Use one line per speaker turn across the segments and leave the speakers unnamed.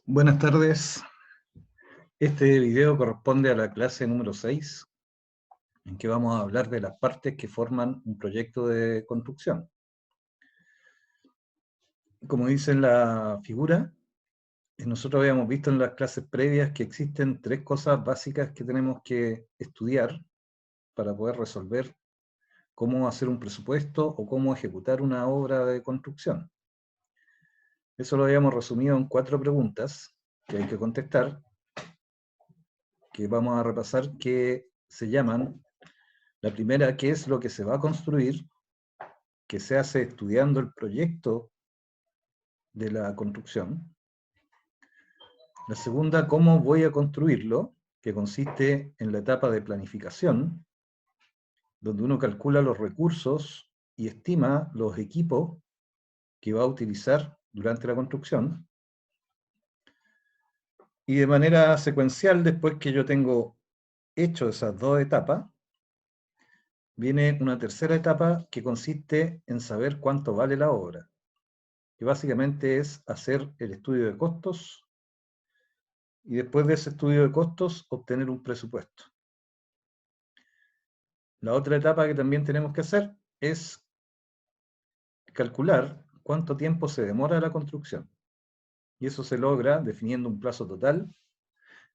Buenas tardes. Este video corresponde a la clase número 6, en que vamos a hablar de las partes que forman un proyecto de construcción. Como dice en la figura, nosotros habíamos visto en las clases previas que existen tres cosas básicas que tenemos que estudiar para poder resolver cómo hacer un presupuesto o cómo ejecutar una obra de construcción. Eso lo habíamos resumido en 4 preguntas que hay que contestar, que vamos a repasar, que se llaman: la primera, ¿qué es lo que se va a construir?, que se hace estudiando el proyecto de la construcción. La segunda, ¿cómo voy a construirlo?, que consiste en la etapa de planificación, donde uno calcula los recursos y estima los equipos que va a utilizar durante la construcción. Y de manera secuencial, después que yo tengo hecho esas 2 etapas, viene una tercera etapa que consiste en saber cuánto vale la obra, que básicamente es hacer el estudio de costos y después de ese estudio de costos obtener un presupuesto. La otra etapa que también tenemos que hacer es calcular cuánto tiempo se demora la construcción. Y eso se logra definiendo un plazo total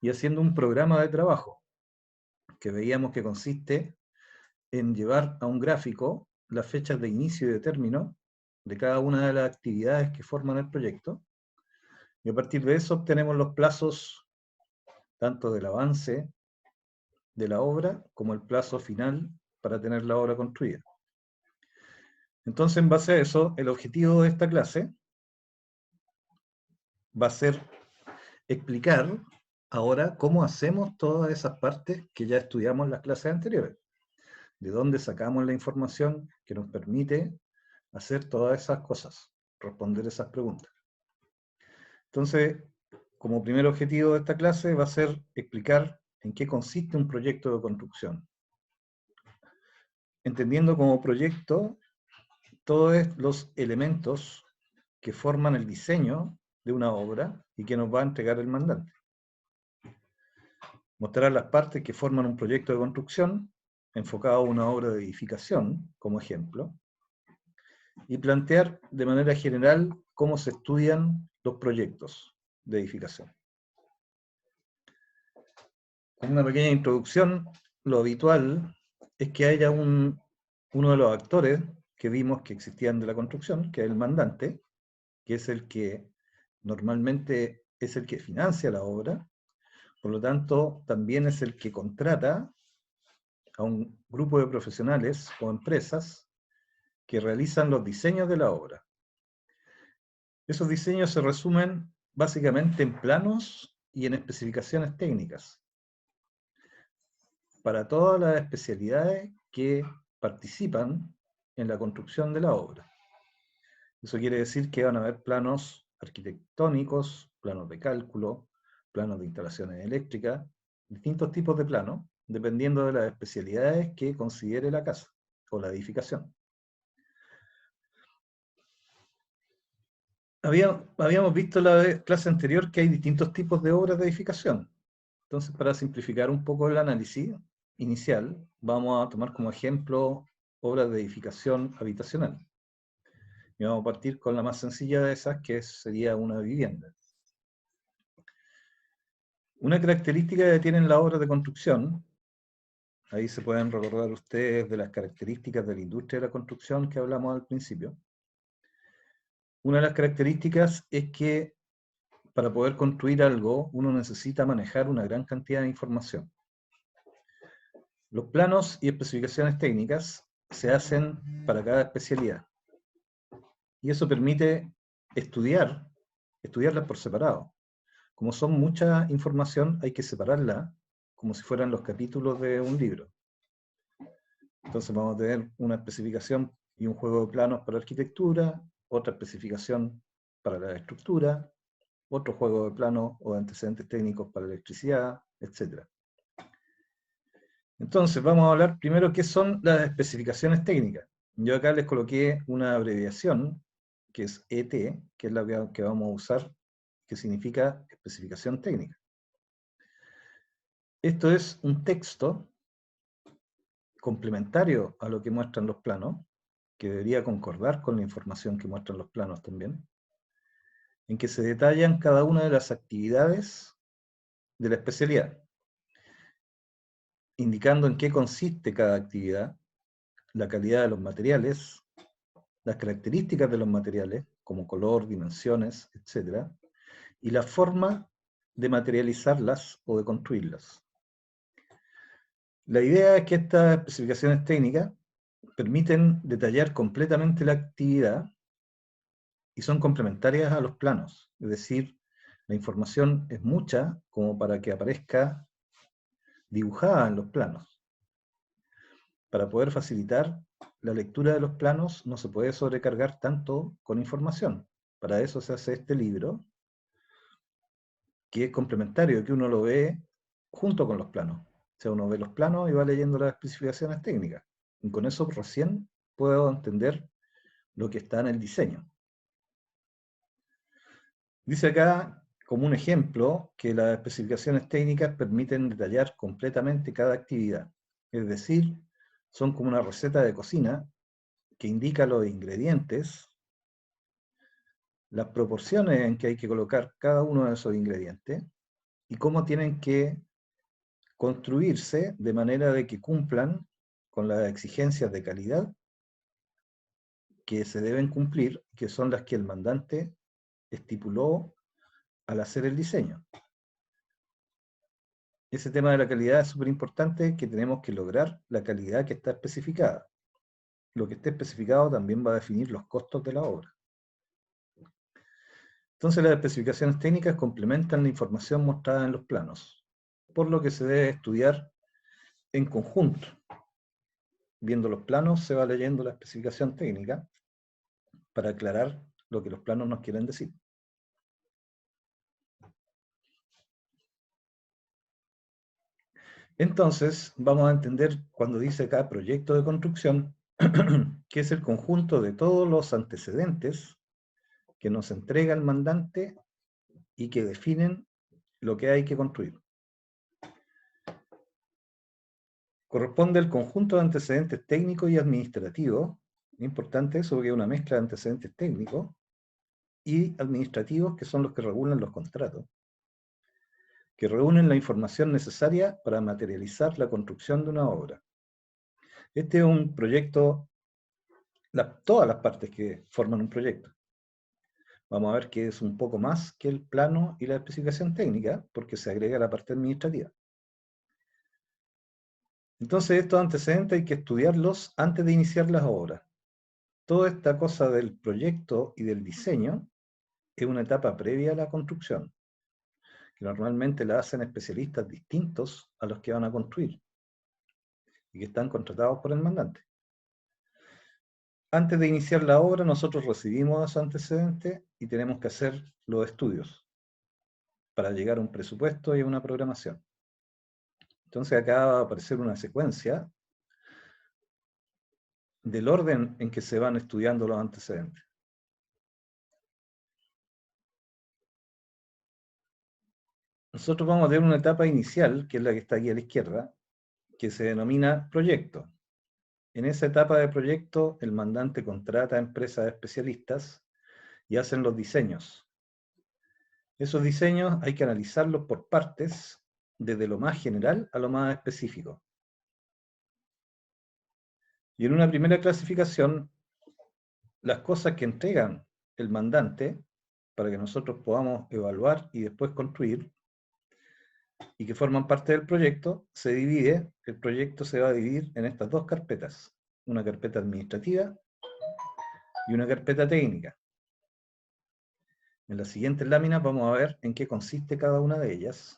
y haciendo un programa de trabajo, que veíamos que consiste en llevar a un gráfico las fechas de inicio y de término de cada una de las actividades que forman el proyecto, y a partir de eso obtenemos los plazos tanto del avance de la obra como el plazo final para tener la obra construida. Entonces, en base a eso, el objetivo de esta clase va a ser explicar ahora cómo hacemos todas esas partes que ya estudiamos en las clases anteriores. De dónde sacamos la información que nos permite hacer todas esas cosas, responder esas preguntas. Entonces, como primer objetivo de esta clase va a ser explicar en qué consiste un proyecto de construcción, entendiendo como proyecto todos los elementos que forman el diseño de una obra y que nos va a entregar el mandante. Mostrar las partes que forman un proyecto de construcción, enfocado a una obra de edificación, como ejemplo, y plantear de manera general cómo se estudian los proyectos de edificación. Como una pequeña introducción, lo habitual es que haya uno de los actores que vimos que existían de la construcción, que es el mandante, que es el que normalmente es el que financia la obra, por lo tanto, también es el que contrata a un grupo de profesionales o empresas que realizan los diseños de la obra. Esos diseños se resumen básicamente en planos y en especificaciones técnicas para todas las especialidades que participan en la construcción de la obra. Eso quiere decir que van a haber planos arquitectónicos, planos de cálculo, planos de instalaciones eléctricas, distintos tipos de planos, dependiendo de las especialidades que considere la casa o la edificación. Habíamos visto en la clase anterior que hay distintos tipos de obras de edificación. Entonces, para simplificar un poco el análisis inicial, vamos a tomar como ejemplo obras de edificación habitacional. Y vamos a partir con la más sencilla de esas, que sería una vivienda. Una característica que tienen las obras de construcción, ahí se pueden recordar ustedes de las características de la industria de la construcción que hablamos al principio. Una de las características es que para poder construir algo, uno necesita manejar una gran cantidad de información. Los planos y especificaciones técnicas se hacen para cada especialidad. Y eso permite estudiarlas por separado. Como son mucha información, hay que separarla como si fueran los capítulos de un libro. Entonces vamos a tener una especificación y un juego de planos para arquitectura, otra especificación para la estructura, otro juego de planos o de antecedentes técnicos para electricidad, etc. Entonces vamos a hablar primero qué son las especificaciones técnicas. Yo acá les coloqué una abreviación, que es ET, que es la que vamos a usar, que significa especificación técnica. Esto es un texto complementario a lo que muestran los planos, que debería concordar con la información que muestran los planos también, en que se detallan cada una de las actividades de la especialidad, indicando en qué consiste cada actividad, la calidad de los materiales, las características de los materiales, como color, dimensiones, etc., y la forma de materializarlas o de construirlas. La idea es que estas especificaciones técnicas permiten detallar completamente la actividad y son complementarias a los planos, es decir, la información es mucha como para que aparezca dibujada en los planos. Para poder facilitar la lectura de los planos no se puede sobrecargar tanto con información. Para eso se hace este libro, que es complementario, que uno lo ve junto con los planos. O sea, uno ve los planos y va leyendo las especificaciones técnicas. Y con eso recién puedo entender lo que está en el diseño. Dice acá, como un ejemplo, que las especificaciones técnicas permiten detallar completamente cada actividad. Es decir, son como una receta de cocina que indica los ingredientes, las proporciones en que hay que colocar cada uno de esos ingredientes y cómo tienen que construirse de manera de que cumplan con las exigencias de calidad que se deben cumplir, que son las que el mandante estipuló al hacer el diseño. Ese tema de la calidad es súper importante, que tenemos que lograr la calidad que está especificada. Lo que esté especificado también va a definir los costos de la obra. Entonces las especificaciones técnicas complementan la información mostrada en los planos, por lo que se debe estudiar en conjunto. Viendo los planos se va leyendo la especificación técnica para aclarar lo que los planos nos quieren decir. Entonces, vamos a entender cuando dice acá proyecto de construcción, que es el conjunto de todos los antecedentes que nos entrega el mandante y que definen lo que hay que construir. Corresponde al conjunto de antecedentes técnicos y administrativos, importante eso porque es una mezcla de antecedentes técnicos y administrativos, que son los que regulan los contratos, que reúnen la información necesaria para materializar la construcción de una obra. Este es un proyecto, todas las partes que forman un proyecto. Vamos a ver que es un poco más que el plano y la especificación técnica, porque se agrega la parte administrativa. Entonces, estos antecedentes hay que estudiarlos antes de iniciar las obras. Toda esta cosa del proyecto y del diseño es una etapa previa a la construcción, que normalmente la hacen especialistas distintos a los que van a construir y que están contratados por el mandante. Antes de iniciar la obra, nosotros recibimos esos antecedentes y tenemos que hacer los estudios para llegar a un presupuesto y a una programación. Entonces acá va a aparecer una secuencia del orden en que se van estudiando los antecedentes. Nosotros vamos a tener una etapa inicial, que es la que está aquí a la izquierda, que se denomina proyecto. En esa etapa de proyecto, el mandante contrata a empresas especialistas y hacen los diseños. Esos diseños hay que analizarlos por partes, desde lo más general a lo más específico. Y en una primera clasificación, las cosas que entregan el mandante, para que nosotros podamos evaluar y después construir, y que forman parte del proyecto, el proyecto se va a dividir en estas dos carpetas, una carpeta administrativa y una carpeta técnica. En las siguientes láminas vamos a ver en qué consiste cada una de ellas.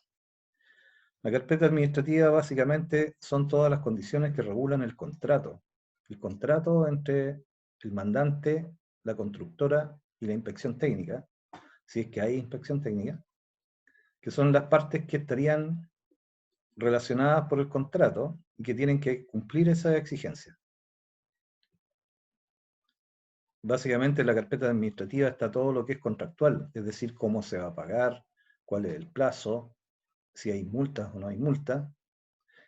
La carpeta administrativa básicamente son todas las condiciones que regulan el contrato entre el mandante, la constructora y la inspección técnica, si es que hay inspección técnica, que son las partes que estarían relacionadas por el contrato y que tienen que cumplir esas exigencias. Básicamente en la carpeta administrativa está todo lo que es contractual, es decir, cómo se va a pagar, cuál es el plazo, si hay multas o no hay multas,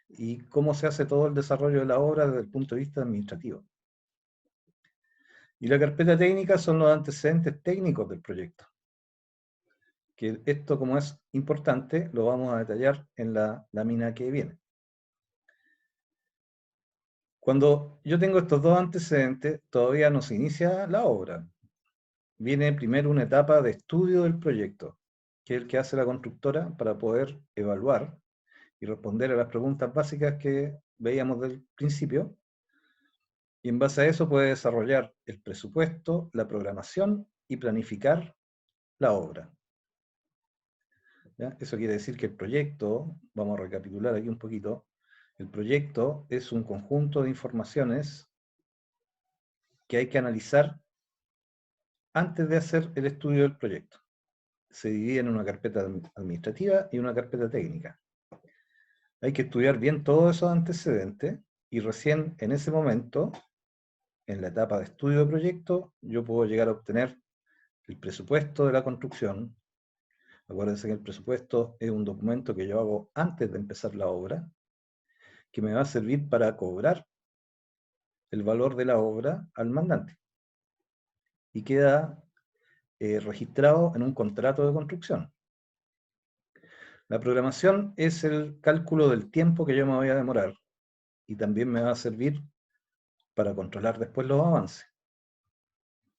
y cómo se hace todo el desarrollo de la obra desde el punto de vista administrativo. Y la carpeta técnica son los antecedentes técnicos del proyecto. Que esto, como es importante, lo vamos a detallar en la lámina que viene. Cuando yo tengo estos dos antecedentes, todavía no se inicia la obra. Viene primero una etapa de estudio del proyecto, que es el que hace la constructora para poder evaluar y responder a las preguntas básicas que veíamos del principio. Y en base a eso puede desarrollar el presupuesto, la programación y planificar la obra. ¿Ya? Eso quiere decir que el proyecto, vamos a recapitular aquí un poquito, el proyecto es un conjunto de informaciones que hay que analizar antes de hacer el estudio del proyecto. Se divide en una carpeta administrativa y una carpeta técnica. Hay que estudiar bien todos esos antecedentes y recién en ese momento, en la etapa de estudio de proyecto, yo puedo llegar a obtener el presupuesto de la construcción. Acuérdense que el presupuesto es un documento que yo hago antes de empezar la obra, que me va a servir para cobrar el valor de la obra al mandante. Y queda registrado en un contrato de construcción. La programación es el cálculo del tiempo que yo me voy a demorar y también me va a servir para controlar después los avances.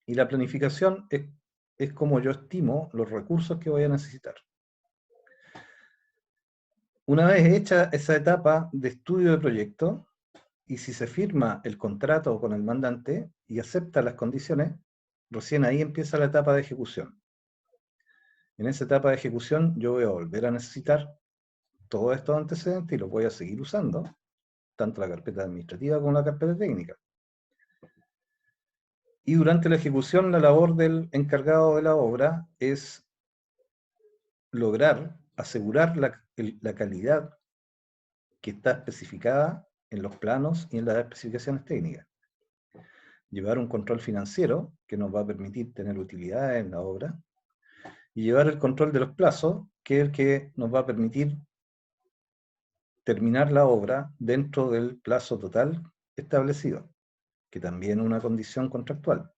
Y la planificación es como yo estimo los recursos que voy a necesitar. Una vez hecha esa etapa de estudio de proyecto, y si se firma el contrato con el mandante y acepta las condiciones, recién ahí empieza la etapa de ejecución. En esa etapa de ejecución yo voy a volver a necesitar todos estos antecedentes y los voy a seguir usando, tanto la carpeta administrativa como la carpeta técnica. Y durante la ejecución, la labor del encargado de la obra es lograr asegurar la calidad que está especificada en los planos y en las especificaciones técnicas. Llevar un control financiero que nos va a permitir tener utilidad en la obra y llevar el control de los plazos, que es el que nos va a permitir terminar la obra dentro del plazo total establecido, que también es una condición contractual.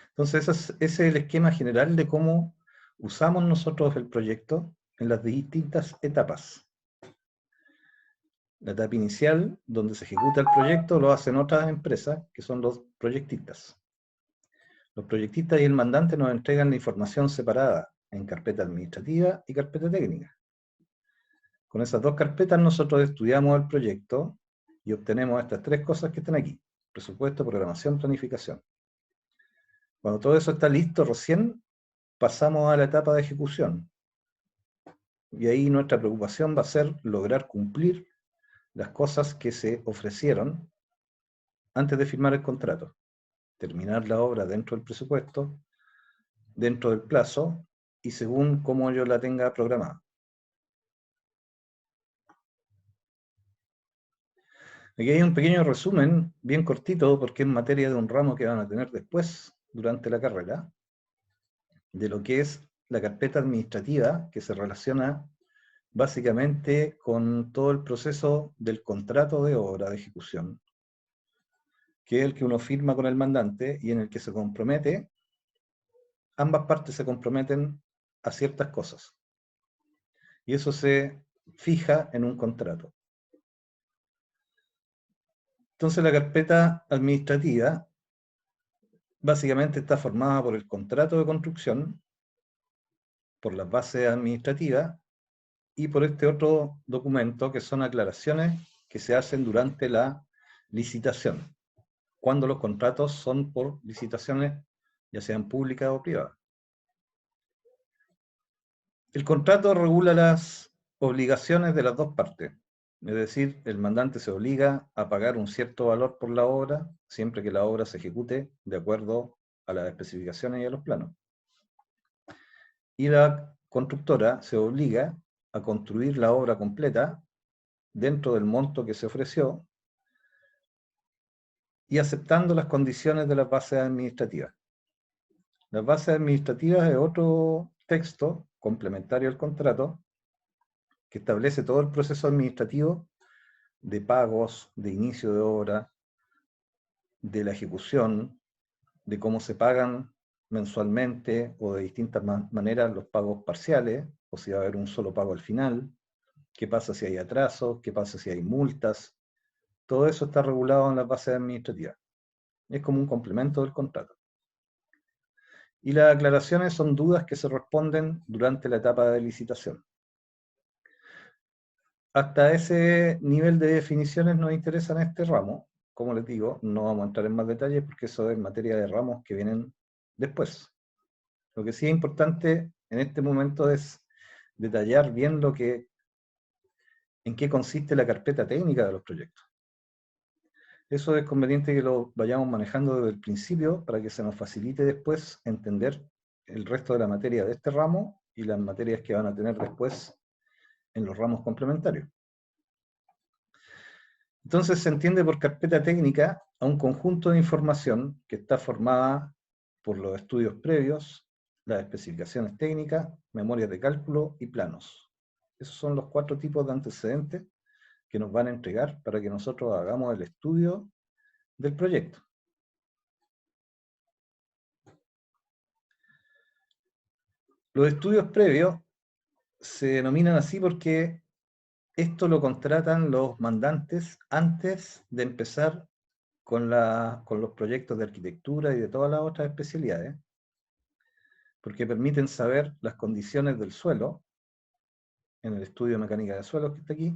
Entonces, ese es el esquema general de cómo usamos nosotros el proyecto en las distintas etapas. La etapa inicial, donde se ejecuta el proyecto, lo hacen otras empresas, que son los proyectistas. Los proyectistas y el mandante nos entregan la información separada en carpeta administrativa y carpeta técnica. Con esas dos carpetas nosotros estudiamos el proyecto y obtenemos estas tres cosas que están aquí: presupuesto, programación, planificación. Cuando todo eso está listo, recién pasamos a la etapa de ejecución. Y ahí nuestra preocupación va a ser lograr cumplir las cosas que se ofrecieron antes de firmar el contrato. Terminar la obra dentro del presupuesto, dentro del plazo y según cómo yo la tenga programada. Aquí hay un pequeño resumen, bien cortito, porque es materia de un ramo que van a tener después, durante la carrera, de lo que es la carpeta administrativa, que se relaciona básicamente con todo el proceso del contrato de obra de ejecución, que es el que uno firma con el mandante y en el que se compromete, ambas partes se comprometen a ciertas cosas. Y eso se fija en un contrato. Entonces la carpeta administrativa básicamente está formada por el contrato de construcción, por las bases administrativas y por este otro documento que son aclaraciones que se hacen durante la licitación, cuando los contratos son por licitaciones, ya sean públicas o privadas. El contrato regula las obligaciones de las dos partes, es decir, el mandante se obliga a pagar un cierto valor por la obra, siempre que la obra se ejecute de acuerdo a las especificaciones y a los planos. Y la constructora se obliga a construir la obra completa dentro del monto que se ofreció y aceptando las condiciones de las bases administrativas. Las bases administrativas es otro texto complementario al contrato que establece todo el proceso administrativo de pagos, de inicio de obra, de la ejecución, de cómo se pagan mensualmente o de distintas maneras los pagos parciales, o si va a haber un solo pago al final, qué pasa si hay atrasos, qué pasa si hay multas. Todo eso está regulado en las bases administrativas. Es como un complemento del contrato. Y las aclaraciones son dudas que se responden durante la etapa de licitación. Hasta ese nivel de definiciones nos interesan este ramo. Como les digo, no vamos a entrar en más detalles porque eso es materia de ramos que vienen después. Lo que sí es importante en este momento es detallar bien en qué consiste la carpeta técnica de los proyectos. Eso es conveniente que lo vayamos manejando desde el principio para que se nos facilite después entender el resto de la materia de este ramo y las materias que van a tener después en los ramos complementarios. Entonces se entiende por carpeta técnica a un conjunto de información que está formada por los estudios previos, las especificaciones técnicas, memorias de cálculo y planos. Esos son los 4 tipos de antecedentes que nos van a entregar para que nosotros hagamos el estudio del proyecto. Los estudios previos se denominan así porque esto lo contratan los mandantes antes de empezar con los proyectos de arquitectura y de todas las otras especialidades, porque permiten saber las condiciones del suelo, en el estudio de mecánica de suelos que está aquí,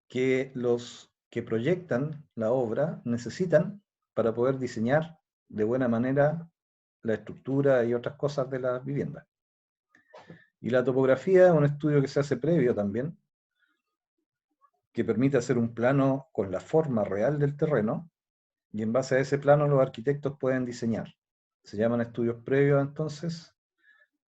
que los que proyectan la obra necesitan para poder diseñar de buena manera la estructura y otras cosas de las viviendas. Y la topografía es un estudio que se hace previo también, que permite hacer un plano con la forma real del terreno, y en base a ese plano los arquitectos pueden diseñar. Se llaman estudios previos entonces,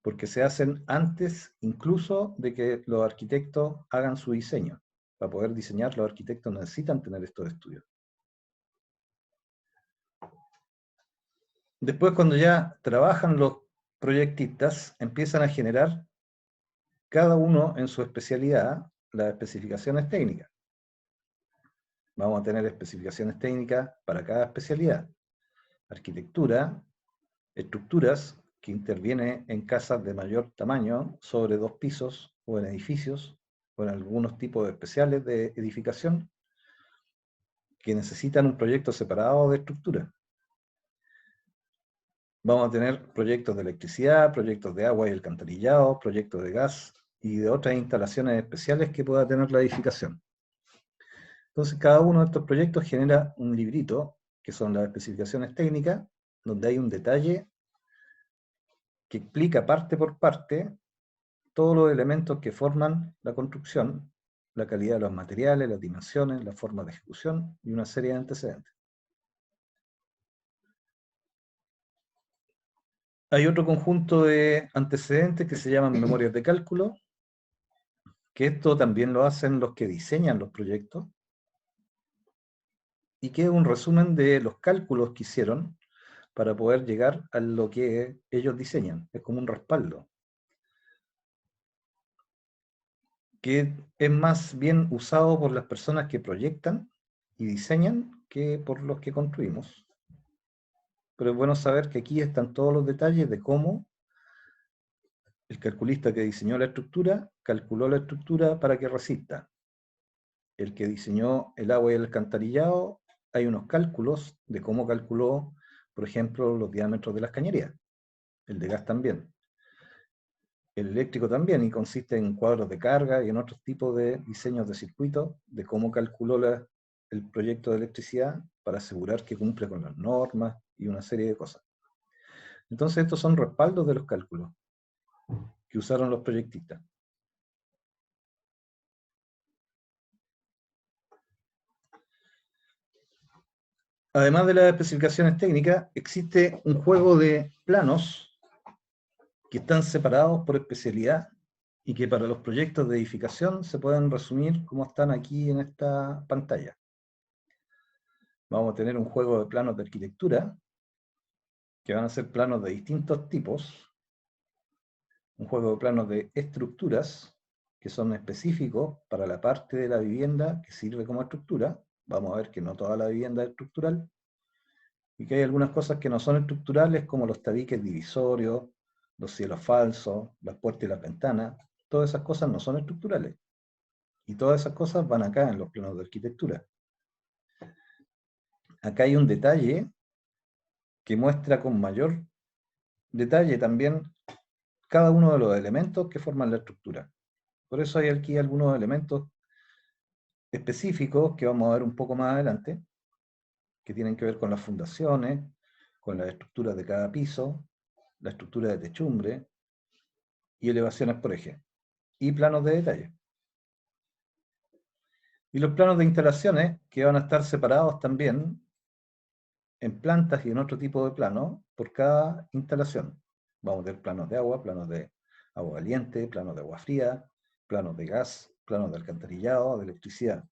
porque se hacen antes incluso de que los arquitectos hagan su diseño. Para poder diseñar, los arquitectos necesitan tener estos estudios. Después, cuando ya trabajan los proyectistas, empiezan a generar cada uno en su especialidad las especificaciones técnicas. Vamos a tener especificaciones técnicas para cada especialidad. Arquitectura, estructuras, que interviene en casas de mayor tamaño, sobre 2 pisos, o en edificios, o en algunos tipos especiales de edificación, que necesitan un proyecto separado de estructura. Vamos a tener proyectos de electricidad, proyectos de agua y alcantarillado, proyectos de gas y de otras instalaciones especiales que pueda tener la edificación. Entonces, cada uno de estos proyectos genera un librito, que son las especificaciones técnicas, donde hay un detalle que explica parte por parte todos los elementos que forman la construcción, la calidad de los materiales, las dimensiones, la forma de ejecución y una serie de antecedentes. Hay otro conjunto de antecedentes que se llaman memorias de cálculo, que esto también lo hacen los que diseñan los proyectos, y que es un resumen de los cálculos que hicieron para poder llegar a lo que ellos diseñan. Es como un respaldo, que es más bien usado por las personas que proyectan y diseñan que por los que construimos. Pero es bueno saber que aquí están todos los detalles de cómo el calculista que diseñó la estructura calculó la estructura para que resista. El que diseñó el agua y el alcantarillado, hay unos cálculos de cómo calculó, por ejemplo, los diámetros de las cañerías. El de gas también. El eléctrico también, y consiste en cuadros de carga y en otros tipos de diseños de circuitos, de cómo calculó el proyecto de electricidad para asegurar que cumple con las normas y una serie de cosas. Entonces estos son respaldos de los cálculos que usaron los proyectistas. Además de las especificaciones técnicas, existe un juego de planos que están separados por especialidad y que para los proyectos de edificación se pueden resumir como están aquí en esta pantalla. vamos a tener un juego de planos de arquitectura, que van a ser planos de distintos tipos, un juego de planos de estructuras, que son específicos para la parte de la vivienda que sirve como estructura. Vamos a ver que no toda la vivienda es estructural, y que hay algunas cosas que no son estructurales, como los tabiques divisorios, los cielos falsos, las puertas y las ventanas. Todas esas cosas no son estructurales. Y todas esas cosas van acá en los planos de arquitectura. Acá hay un detalle que muestra con mayor detalle también cada uno de los elementos que forman la estructura. Por eso hay aquí algunos elementos específicos que vamos a ver un poco más adelante, que tienen que ver con las fundaciones, con las estructuras de cada piso, la estructura de techumbre y elevaciones por eje, y planos de detalle. Y los planos de instalaciones, que van a estar separados también en plantas y en otro tipo de planos por cada instalación. Vamos a tener planos de agua caliente, planos de agua fría, planos de gas, planos de alcantarillado, de electricidad.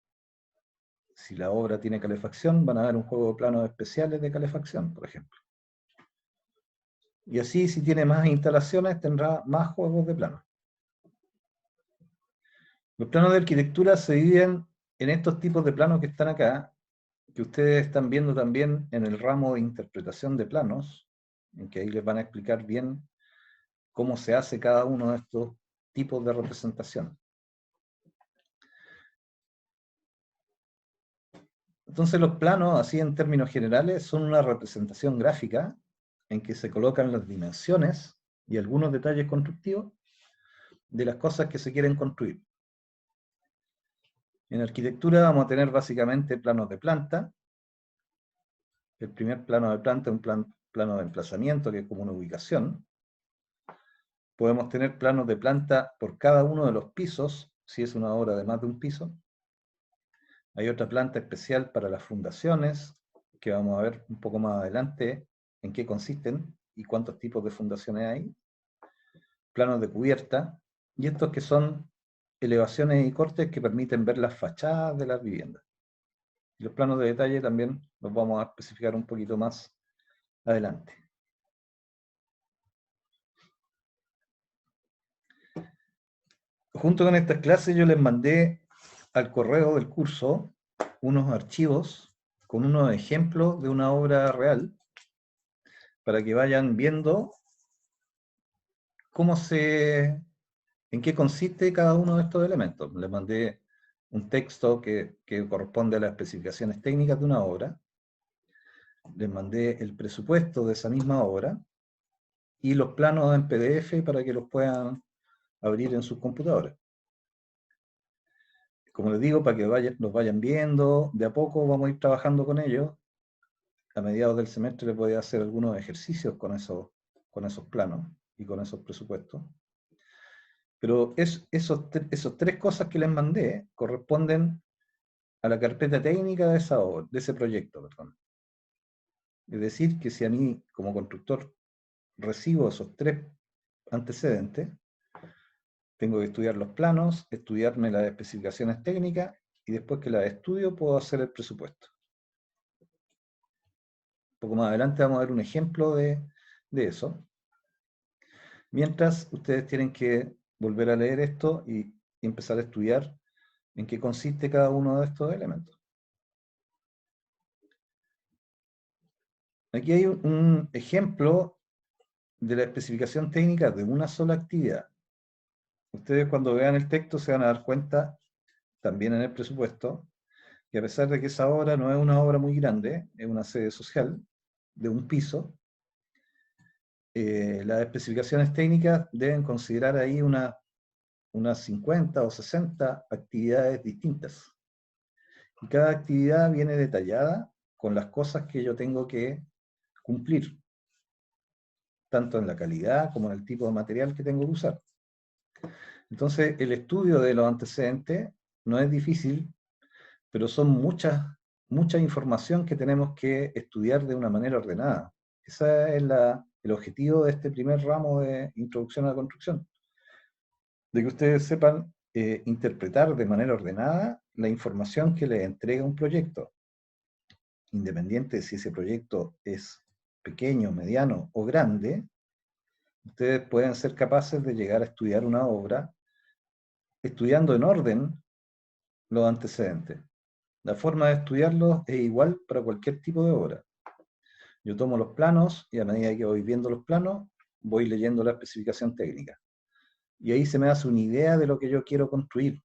Si la obra tiene calefacción, van a haber un juego de planos especiales de calefacción, por ejemplo. Y así, si tiene más instalaciones, tendrá más juegos de planos. Los planos de arquitectura se dividen en estos tipos de planos que están acá, que ustedes están viendo también en el ramo de interpretación de planos, en que ahí les van a explicar bien cómo se hace cada uno de estos tipos de representación. Entonces los planos, así en términos generales, son una representación gráfica en que se colocan las dimensiones y algunos detalles constructivos de las cosas que se quieren construir. En arquitectura vamos a tener básicamente planos de planta. El primer plano de planta es un plano de emplazamiento, que es como una ubicación. Podemos tener planos de planta por cada uno de los pisos, si es una obra de más de un piso. Hay otra planta especial para las fundaciones, que vamos a ver un poco más adelante en qué consisten y cuántos tipos de fundaciones hay. Planos de cubierta, y estos que son elevaciones y cortes que permiten ver las fachadas de las viviendas. Y los planos de detalle también los vamos a especificar un poquito más adelante. Junto con estas clases yo les mandé al correo del curso unos archivos con unos ejemplos de una obra real para que vayan viendo en qué consiste cada uno de estos elementos. Les mandé un texto que corresponde a las especificaciones técnicas de una obra, les mandé el presupuesto de esa misma obra y los planos en PDF para que los puedan abrir en sus computadoras. Como les digo, para que los vayan viendo, de a poco vamos a ir trabajando con ellos. A mediados del semestre les voy a hacer algunos ejercicios con esos planos y con esos presupuestos. Pero esos tres cosas que les mandé corresponden a la carpeta técnica de esa obra, de ese proyecto, perdón. Es decir, que si a mí, como constructor, recibo esos tres antecedentes, tengo que estudiar los planos, estudiarme las especificaciones técnicas, y después que las estudio puedo hacer el presupuesto. Un poco más adelante vamos a ver un ejemplo de eso. Mientras, ustedes tienen que volver a leer esto y empezar a estudiar en qué consiste cada uno de estos elementos. Aquí hay un ejemplo de la especificación técnica de una sola actividad. Ustedes cuando vean el texto se van a dar cuenta, también en el presupuesto, que a pesar de que esa obra no es una obra muy grande, es una sede social de un piso, las especificaciones técnicas deben considerar ahí unas 50 o 60 actividades distintas. Y cada actividad viene detallada con las cosas que yo tengo que cumplir, tanto en la calidad como en el tipo de material que tengo que usar. Entonces, el estudio de los antecedentes no es difícil, pero son mucha información que tenemos que estudiar de una manera ordenada. Ese es el objetivo de este primer ramo de Introducción a la Construcción. De que ustedes sepan interpretar de manera ordenada la información que les entrega un proyecto. independiente de si ese proyecto es pequeño, mediano o grande, ustedes pueden ser capaces de llegar a estudiar una obra estudiando en orden los antecedentes. La forma de estudiarlos es igual para cualquier tipo de obra. Yo tomo los planos y a medida que voy viendo los planos, voy leyendo la especificación técnica. Y ahí se me hace una idea de lo que yo quiero construir.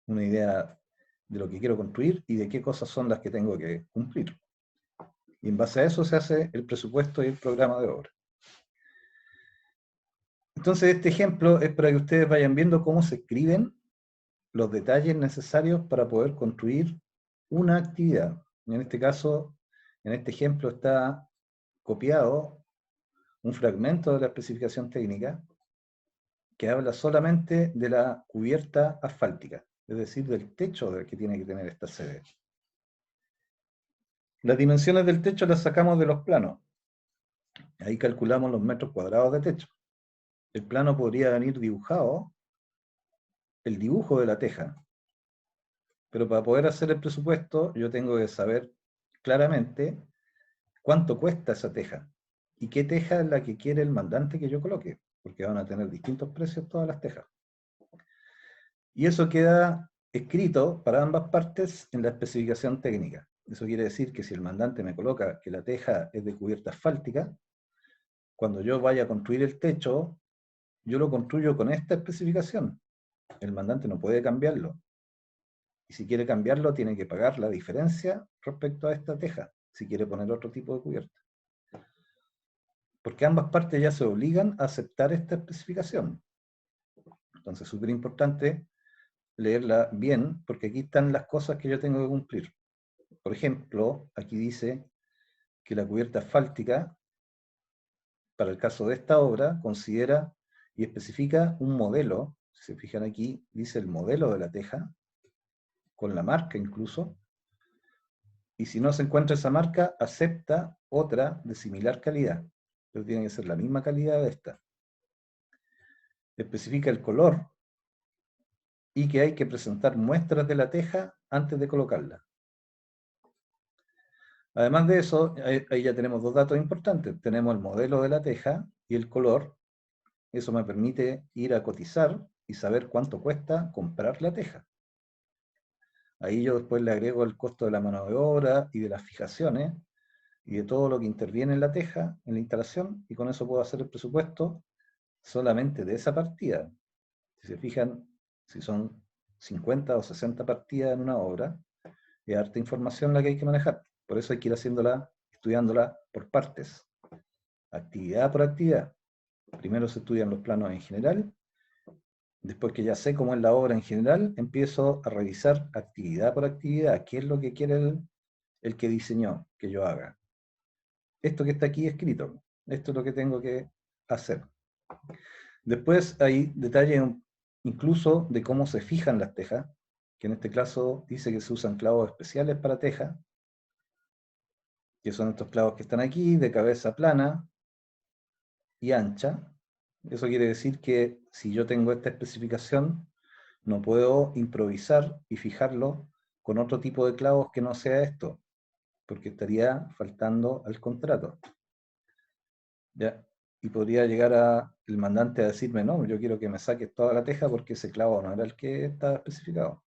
Una idea de lo que quiero construir y de qué cosas son las que tengo que cumplir. Y en base a eso se hace el presupuesto y el programa de obra. Entonces este ejemplo es para que ustedes vayan viendo cómo se escriben los detalles necesarios para poder construir una actividad. En este caso, en este ejemplo está copiado un fragmento de la especificación técnica que habla solamente de la cubierta asfáltica, es decir, del techo que tiene que tener esta sede. Las dimensiones del techo las sacamos de los planos. Ahí calculamos los metros cuadrados de techo. El plano podría venir dibujado, el dibujo de la teja. Pero para poder hacer el presupuesto, yo tengo que saber claramente cuánto cuesta esa teja y qué teja es la que quiere el mandante que yo coloque, porque van a tener distintos precios todas las tejas. Y eso queda escrito para ambas partes en la especificación técnica. Eso quiere decir que si el mandante me coloca que la teja es de cubierta asfáltica, cuando yo vaya a construir el techo, yo lo construyo con esta especificación. El mandante no puede cambiarlo. Y si quiere cambiarlo, tiene que pagar la diferencia respecto a esta teja, si quiere poner otro tipo de cubierta. Porque ambas partes ya se obligan a aceptar esta especificación. Entonces es súper importante leerla bien, porque aquí están las cosas que yo tengo que cumplir. Por ejemplo, aquí dice que la cubierta asfáltica, para el caso de esta obra, considera y especifica un modelo. Si se fijan aquí, dice el modelo de la teja, con la marca incluso, y si no se encuentra esa marca, acepta otra de similar calidad, pero tiene que ser la misma calidad de esta. Especifica el color y que hay que presentar muestras de la teja antes de colocarla. Además de eso, ahí ya tenemos dos datos importantes. Tenemos el modelo de la teja y el color. Eso me permite ir a cotizar y saber cuánto cuesta comprar la teja. Ahí yo después le agrego el costo de la mano de obra y de las fijaciones y de todo lo que interviene en la teja, en la instalación, y con eso puedo hacer el presupuesto solamente de esa partida. Si se fijan, si son 50 o 60 partidas en una obra, es harta información la que hay que manejar. Por eso hay que ir estudiándola por partes, actividad por actividad. Primero se estudian los planos en general, después que ya sé cómo es la obra en general, empiezo a revisar actividad por actividad, qué es lo que quiere el que diseñó que yo haga. Esto que está aquí escrito, esto es lo que tengo que hacer. Después hay detalles incluso de cómo se fijan las tejas, que en este caso dice que se usan clavos especiales para teja, que son estos clavos que están aquí, de cabeza plana y ancha. Eso quiere decir que si yo tengo esta especificación, no puedo improvisar y fijarlo con otro tipo de clavos que no sea esto, porque estaría faltando al contrato. ¿Ya? Y podría llegar el mandante a decirme, no, yo quiero que me saques toda la teja porque ese clavo no era el que estaba especificado.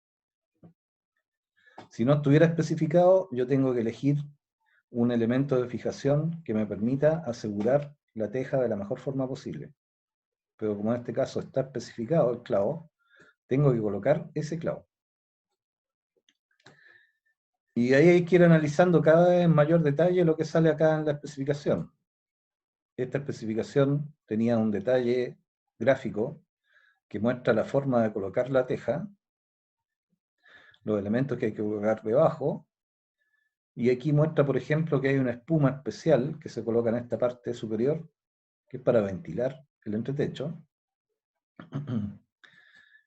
Si no estuviera especificado, yo tengo que elegir un elemento de fijación que me permita asegurar la teja de la mejor forma posible. Pero como en este caso está especificado el clavo, tengo que colocar ese clavo. Y ahí hay que ir analizando cada vez en mayor detalle lo que sale acá en la especificación. Esta especificación tenía un detalle gráfico que muestra la forma de colocar la teja, los elementos que hay que colocar debajo, y aquí muestra, por ejemplo, que hay una espuma especial que se coloca en esta parte superior, que es para ventilar el entretecho,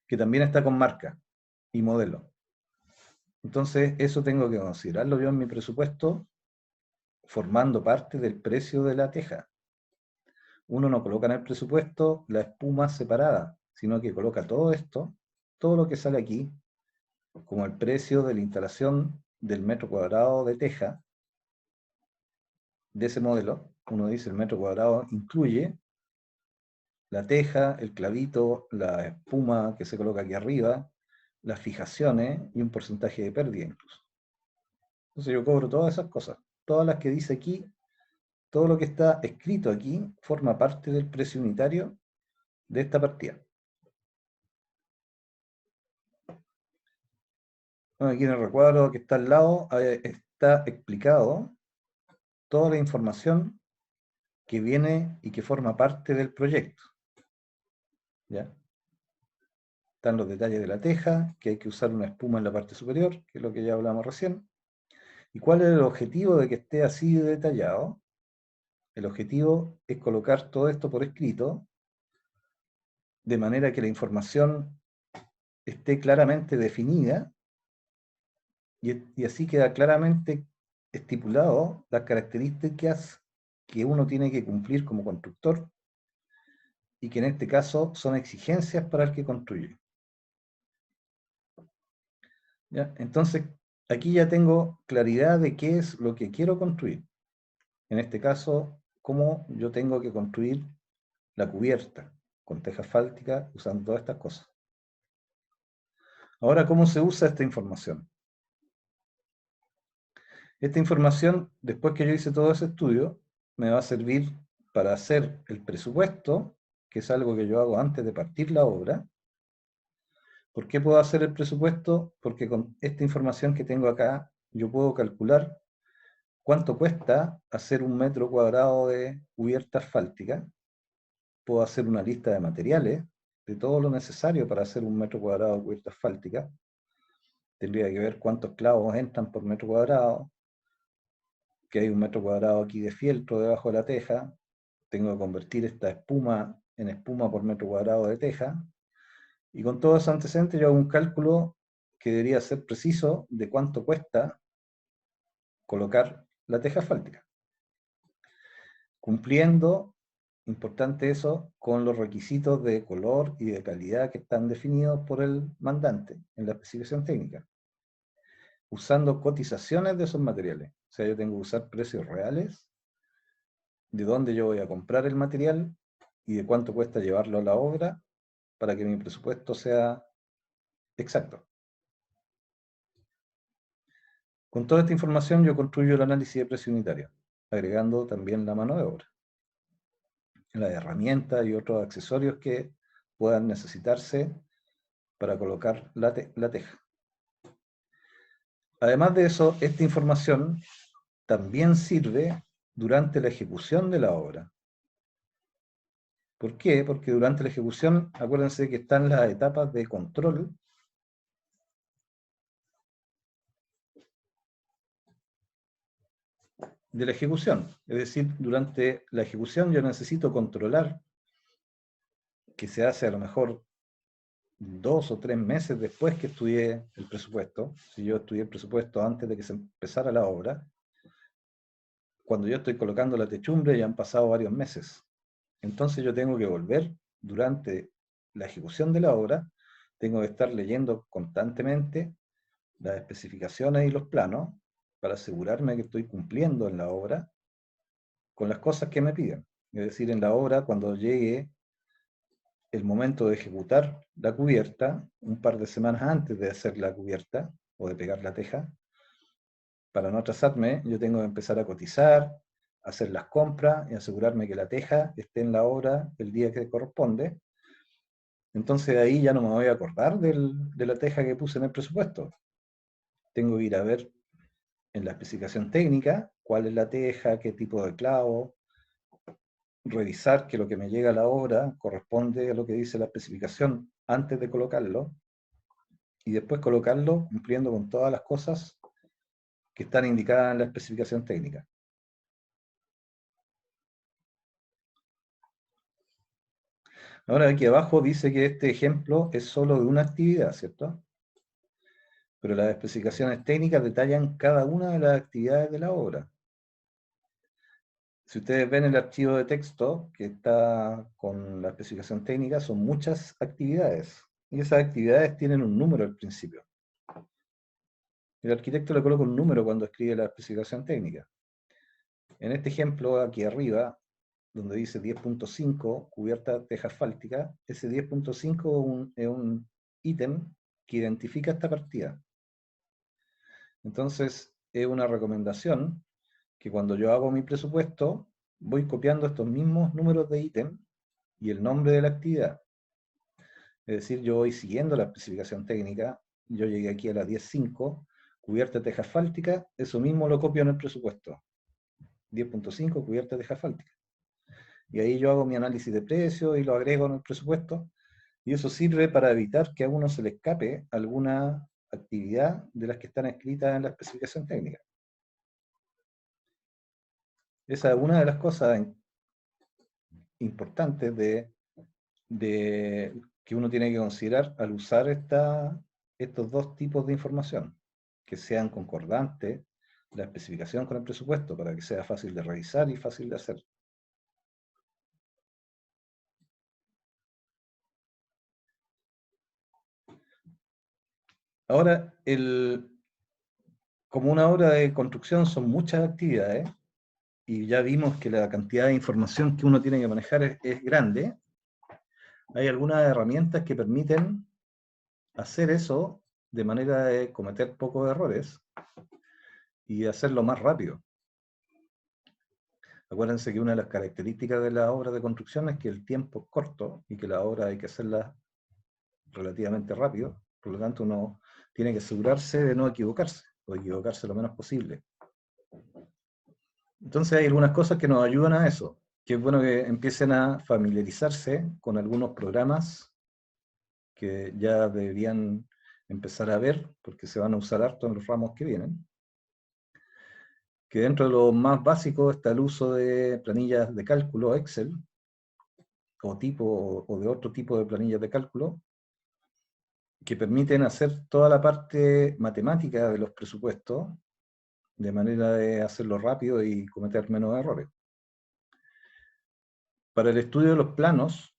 que también está con marca y modelo. Entonces, eso tengo que considerarlo yo en mi presupuesto, formando parte del precio de la teja. Uno no coloca en el presupuesto la espuma separada, sino que coloca todo esto, todo lo que sale aquí, como el precio de la instalación del metro cuadrado de teja de ese modelo. Uno dice el metro cuadrado incluye la teja, el clavito, la espuma que se coloca aquí arriba, las fijaciones y un porcentaje de pérdida incluso. Entonces yo cobro todas esas cosas. Todas las que dice aquí, todo lo que está escrito aquí forma parte del precio unitario de esta partida. Bueno, aquí en el recuadro que está al lado está explicado toda la información que viene y que forma parte del proyecto. ¿Ya? Están los detalles de la teja, que hay que usar una espuma en la parte superior, que es lo que ya hablamos recién. ¿Y cuál es el objetivo de que esté así de detallado? El objetivo es colocar todo esto por escrito, de manera que la información esté claramente definida y así queda claramente estipulado las características que uno tiene que cumplir como constructor y que en este caso son exigencias para el que construye. ¿Ya? Entonces, aquí ya tengo claridad de qué es lo que quiero construir. En este caso, cómo yo tengo que construir la cubierta con teja asfáltica usando todas estas cosas. Ahora, ¿cómo se usa esta información? Esta información, después que yo hice todo ese estudio, me va a servir para hacer el presupuesto, que es algo que yo hago antes de partir la obra. ¿Por qué puedo hacer el presupuesto? Porque con esta información que tengo acá, yo puedo calcular cuánto cuesta hacer un metro cuadrado de cubierta asfáltica. Puedo hacer una lista de materiales, de todo lo necesario para hacer un metro cuadrado de cubierta asfáltica. Tendría que ver cuántos clavos entran por metro cuadrado, que hay un metro cuadrado aquí de fieltro debajo de la teja. Tengo que convertir esta espuma en espuma por metro cuadrado de teja. Y con todos esos antecedentes yo hago un cálculo que debería ser preciso de cuánto cuesta colocar la teja asfáltica. Cumpliendo, importante eso, con los requisitos de color y de calidad que están definidos por el mandante en la especificación técnica. Usando cotizaciones de esos materiales. O sea, yo tengo que usar precios reales de dónde yo voy a comprar el material y de cuánto cuesta llevarlo a la obra para que mi presupuesto sea exacto. Con toda esta información yo construyo el análisis de precio unitario, agregando también la mano de obra, las herramientas y otros accesorios que puedan necesitarse para colocar la teja. Además de eso, esta información también sirve durante la ejecución de la obra. ¿Por qué? Porque durante la ejecución, acuérdense que están las etapas de control de la ejecución. Es decir, durante la ejecución yo necesito controlar, que se hace a lo mejor 2 o 3 meses después que estudié el presupuesto. Si yo estudié el presupuesto antes de que se empezara la obra, cuando yo estoy colocando la techumbre ya han pasado varios meses. Entonces yo tengo que volver durante la ejecución de la obra, tengo que estar leyendo constantemente las especificaciones y los planos para asegurarme que estoy cumpliendo en la obra con las cosas que me piden. Es decir, en la obra, cuando llegue el momento de ejecutar la cubierta, un par de semanas antes de hacer la cubierta o de pegar la teja, para no atrasarme, yo tengo que empezar a cotizar, hacer las compras y asegurarme que la teja esté en la obra el día que corresponde. Entonces de ahí ya no me voy a acordar de la teja que puse en el presupuesto. Tengo que ir a ver en la especificación técnica cuál es la teja, qué tipo de clavo, revisar que lo que me llega a la obra corresponde a lo que dice la especificación antes de colocarlo y después colocarlo cumpliendo con todas las cosas que están indicadas en la especificación técnica. Ahora aquí abajo dice que este ejemplo es solo de una actividad, ¿cierto? Pero las especificaciones técnicas detallan cada una de las actividades de la obra. Si ustedes ven el archivo de texto que está con la especificación técnica, son muchas actividades. Y esas actividades tienen un número al principio. El arquitecto le coloca un número cuando escribe la especificación técnica. En este ejemplo, aquí arriba, donde dice 10.5, cubierta teja asfáltica, ese 10.5 es un ítem que identifica esta partida. Entonces, es una recomendación que cuando yo hago mi presupuesto, voy copiando estos mismos números de ítem y el nombre de la actividad. Es decir, yo voy siguiendo la especificación técnica, yo llegué aquí a la 10.5, cubierta de teja asfáltica, eso mismo lo copio en el presupuesto. 10.5, cubierta de teja asfáltica. Y ahí yo hago mi análisis de precios y lo agrego en el presupuesto, y eso sirve para evitar que a uno se le escape alguna actividad de las que están escritas en la especificación técnica. Esa es una de las cosas importantes que uno tiene que considerar al usar estos dos tipos de información, que sean concordantes la especificación con el presupuesto, para que sea fácil de revisar y fácil de hacer. Ahora, como una obra de construcción son muchas actividades, y ya vimos que la cantidad de información que uno tiene que manejar es grande, hay algunas herramientas que permiten hacer eso de manera de cometer pocos errores y hacerlo más rápido. Acuérdense que una de las características de las obras de construcción es que el tiempo es corto y que la obra hay que hacerla relativamente rápido, por lo tanto uno tiene que asegurarse de no equivocarse, o equivocarse lo menos posible. Entonces hay algunas cosas que nos ayudan a eso, que es bueno que empiecen a familiarizarse con algunos programas que ya deberían empezar a ver, porque se van a usar harto en los ramos que vienen. Que dentro de lo más básico está el uso de planillas de cálculo, Excel, o de otro tipo de planillas de cálculo, que permiten hacer toda la parte matemática de los presupuestos, de manera de hacerlo rápido y cometer menos errores. Para el estudio de los planos,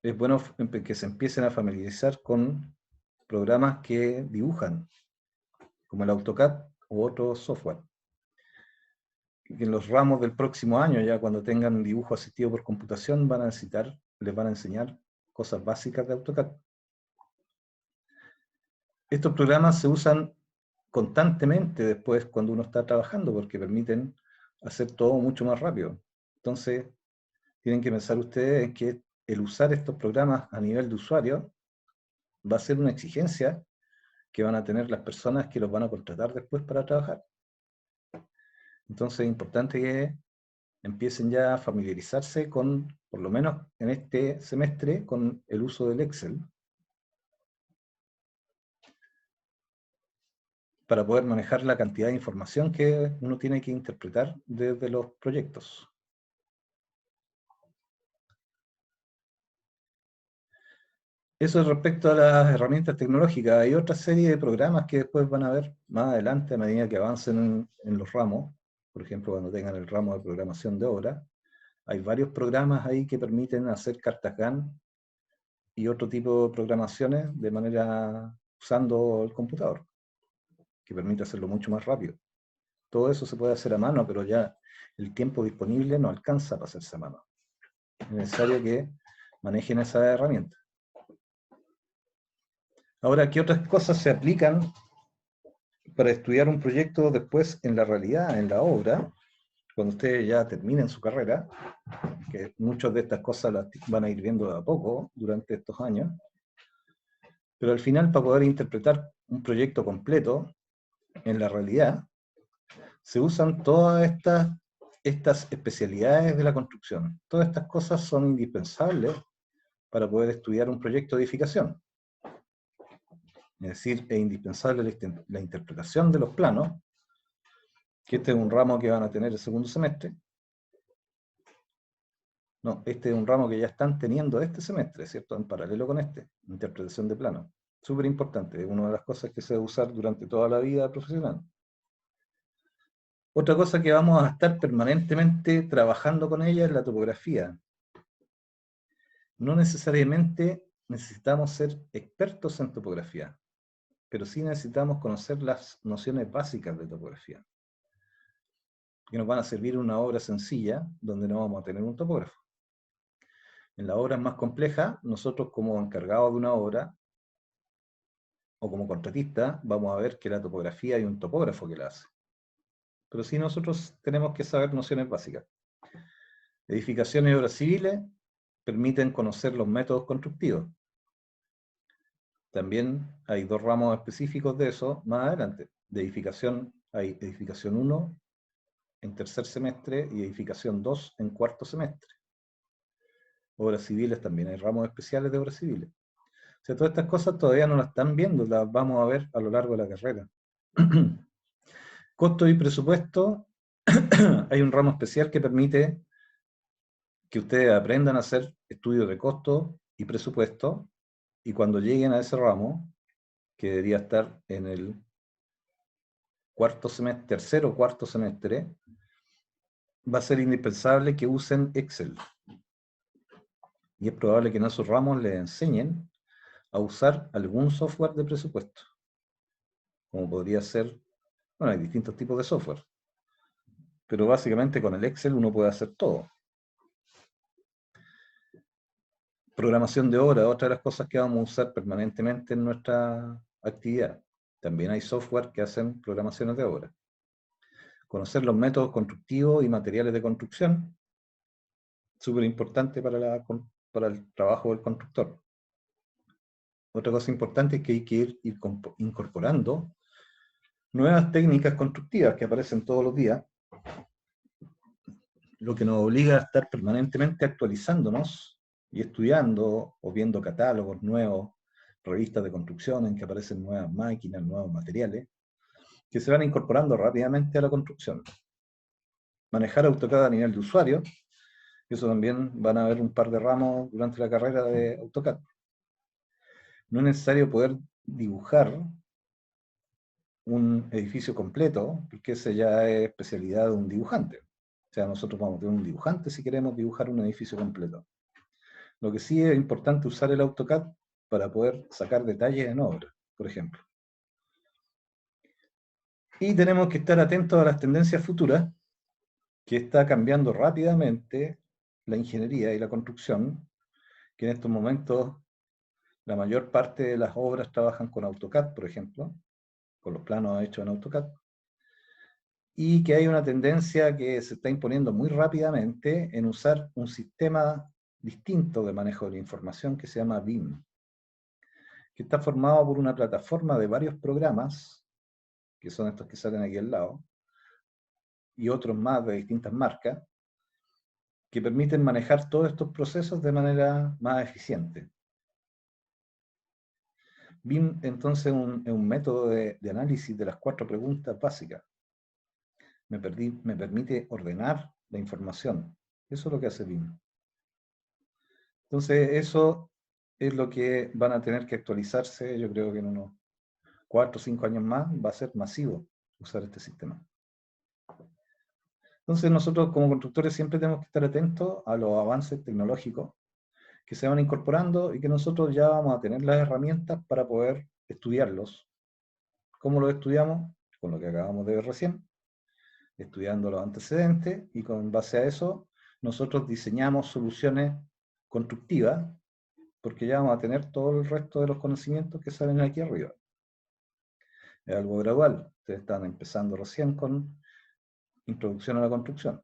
es bueno que se empiecen a familiarizar con programas que dibujan, como el AutoCAD u otro software. Que en los ramos del próximo año, ya cuando tengan dibujo asistido por computación, les van a enseñar cosas básicas de AutoCAD. Estos programas se usan constantemente después cuando uno está trabajando, porque permiten hacer todo mucho más rápido. Entonces, tienen que pensar ustedes en que el usar estos programas a nivel de usuario va a ser una exigencia que van a tener las personas que los van a contratar después para trabajar. Entonces es importante que empiecen ya a familiarizarse con, por lo menos en este semestre, con el uso del Excel, para poder manejar la cantidad de información que uno tiene que interpretar desde los proyectos. Eso es respecto a las herramientas tecnológicas. Hay otra serie de programas que después van a ver más adelante a medida que avancen en los ramos. Por ejemplo, cuando tengan el ramo de programación de obra, hay varios programas ahí que permiten hacer cartas GAN y otro tipo de programaciones de manera usando el computador, que permite hacerlo mucho más rápido. Todo eso se puede hacer a mano, pero ya el tiempo disponible no alcanza para hacerse a mano. Es necesario que manejen esa herramienta. Ahora, ¿qué otras cosas se aplican para estudiar un proyecto después en la realidad, en la obra, cuando ustedes ya terminen su carrera? Que muchas de estas cosas las van a ir viendo de a poco durante estos años, pero al final, para poder interpretar un proyecto completo en la realidad, se usan todas estas especialidades de la construcción. Todas estas cosas son indispensables para poder estudiar un proyecto de edificación. Es decir, es indispensable la interpretación de los planos, que este es un ramo que van a tener el segundo semestre. No, este es un ramo que ya están teniendo este semestre, ¿cierto? En paralelo con este, interpretación de planos. Súper importante, es una de las cosas que se debe usar durante toda la vida profesional. Otra cosa que vamos a estar permanentemente trabajando con ella es la topografía. No necesariamente necesitamos ser expertos en topografía. pero sí necesitamos conocer las nociones básicas de topografía, que nos van a servir en una obra sencilla donde no vamos a tener un topógrafo. En las obras más complejas, nosotros como encargados de una obra o como contratista, vamos a ver que la topografía hay un topógrafo que la hace. Pero sí nosotros tenemos que saber nociones básicas. Edificaciones y obras civiles permiten conocer los métodos constructivos. También hay dos ramos específicos de eso más adelante. De edificación hay edificación 1 en tercer semestre y edificación 2 en cuarto semestre. Obras civiles también hay ramos especiales de obras civiles. O sea, todas estas cosas todavía no las están viendo, las vamos a ver a lo largo de la carrera. Costo y presupuesto, hay un ramo especial que permite que ustedes aprendan a hacer estudios de costo y presupuesto, y cuando lleguen a ese ramo, que debería estar en el cuarto semestre, tercero o cuarto semestre, va a ser indispensable que usen Excel. Y es probable que en esos ramos les enseñen a usar algún software de presupuesto, como podría ser, bueno, hay distintos tipos de software, pero básicamente con el Excel uno puede hacer todo. Programación de obra, otra de las cosas que vamos a usar permanentemente en nuestra actividad. También hay software que hacen programaciones de obra. Conocer los métodos constructivos y materiales de construcción, súper importante para el trabajo del constructor. Otra cosa importante es que hay que ir incorporando nuevas técnicas constructivas que aparecen todos los días, lo que nos obliga a estar permanentemente actualizándonos y estudiando o viendo catálogos nuevos, revistas de construcción en que aparecen nuevas máquinas, nuevos materiales, que se van incorporando rápidamente a la construcción. Manejar AutoCAD a nivel de usuario, eso también van a haber un par de ramos durante la carrera de AutoCAD. No es necesario poder dibujar un edificio completo, porque esa ya es especialidad de un dibujante. O sea, nosotros vamos a tener un dibujante si queremos dibujar un edificio completo. Lo que sí es importante usar el AutoCAD para poder sacar detalles en obra, por ejemplo. Y tenemos que estar atentos a las tendencias futuras, que está cambiando rápidamente la ingeniería y la construcción, que en estos momentos la mayor parte de las obras trabajan con AutoCAD, por ejemplo, con los planos hechos en AutoCAD, y que hay una tendencia que se está imponiendo muy rápidamente en usar un sistema distinto de manejo de la información que se llama BIM, que está formado por una plataforma de varios programas, que son estos que salen aquí al lado, y otros más de distintas marcas, que permiten manejar todos estos procesos de manera más eficiente. BIM, entonces, es un método de análisis de las 4 preguntas básicas. Me permite ordenar la información. Eso es lo que hace BIM. Entonces, eso es lo que van a tener que actualizarse, yo creo que en unos 4 o 5 años más va a ser masivo usar este sistema. Entonces, nosotros como constructores siempre tenemos que estar atentos a los avances tecnológicos que se van incorporando y que nosotros ya vamos a tener las herramientas para poder estudiarlos. ¿Cómo los estudiamos? Con lo que acabamos de ver recién, estudiando los antecedentes, y con base a eso nosotros diseñamos soluciones constructivas, porque ya vamos a tener todo el resto de los conocimientos que salen aquí arriba. Es algo gradual, ustedes están empezando recién con introducción a la construcción.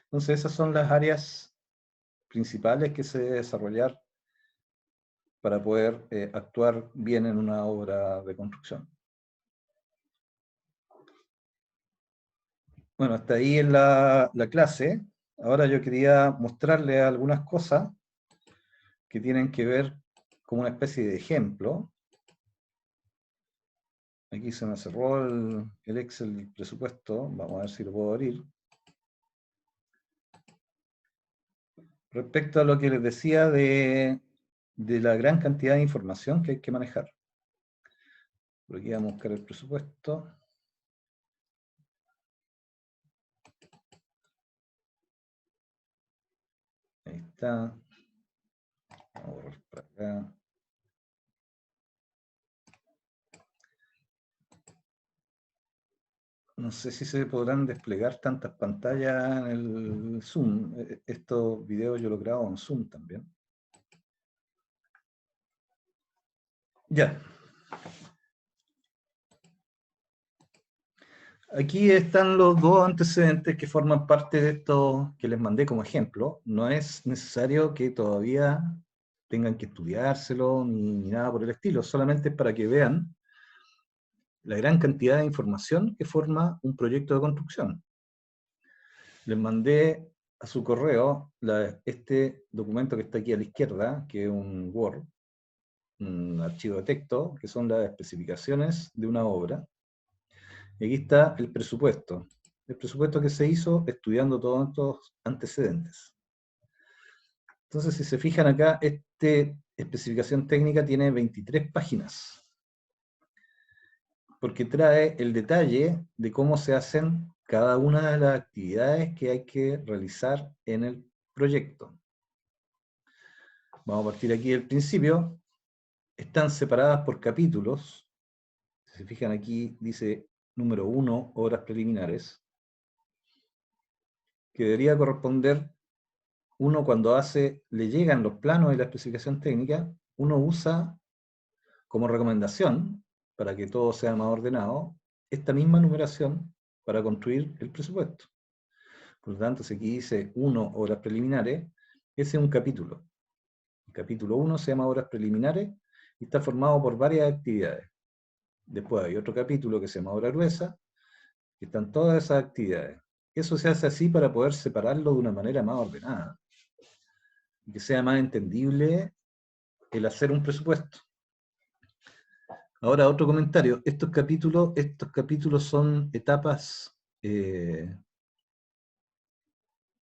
Entonces esas son las áreas principales que se deben desarrollar para poder actuar bien en una obra de construcción. Bueno, hasta ahí en la clase. Ahora yo quería mostrarles algunas cosas que tienen que ver como una especie de ejemplo. Aquí se me cerró el Excel el presupuesto. Vamos a ver si lo puedo abrir. Respecto a lo que les decía de la gran cantidad de información que hay que manejar. Por aquí vamos a buscar el presupuesto. Ahí está. Vamos a borrar por acá. No sé si se podrán desplegar tantas pantallas en el Zoom. Estos videos yo los grabo en Zoom también. Ya. Aquí están los dos antecedentes que forman parte de esto que les mandé como ejemplo. No es necesario que todavía tengan que estudiárselo ni nada por el estilo, solamente es para que vean la gran cantidad de información que forma un proyecto de construcción. Les mandé a su correo este documento que está aquí a la izquierda, que es un Word, un archivo de texto, que son las especificaciones de una obra. Y aquí está el presupuesto que se hizo estudiando todos estos antecedentes. Entonces, si se fijan acá, esta especificación técnica tiene 23 páginas, porque trae el detalle de cómo se hacen cada una de las actividades que hay que realizar en el proyecto. Vamos a partir aquí del principio. Están separadas por capítulos. Si se fijan aquí, dice número 1, obras preliminares, que debería corresponder, uno cuando le llegan los planos y la especificación técnica, uno usa como recomendación, para que todo sea más ordenado, esta misma numeración para construir el presupuesto. Por lo tanto, si aquí dice 1, obras preliminares, ese es un capítulo. El capítulo 1 se llama obras preliminares y está formado por varias actividades. Después hay otro capítulo que se llama obra gruesa, que están todas esas actividades. Eso se hace así para poder separarlo de una manera más ordenada, y que sea más entendible el hacer un presupuesto. Ahora, otro comentario. Estos capítulos son etapas,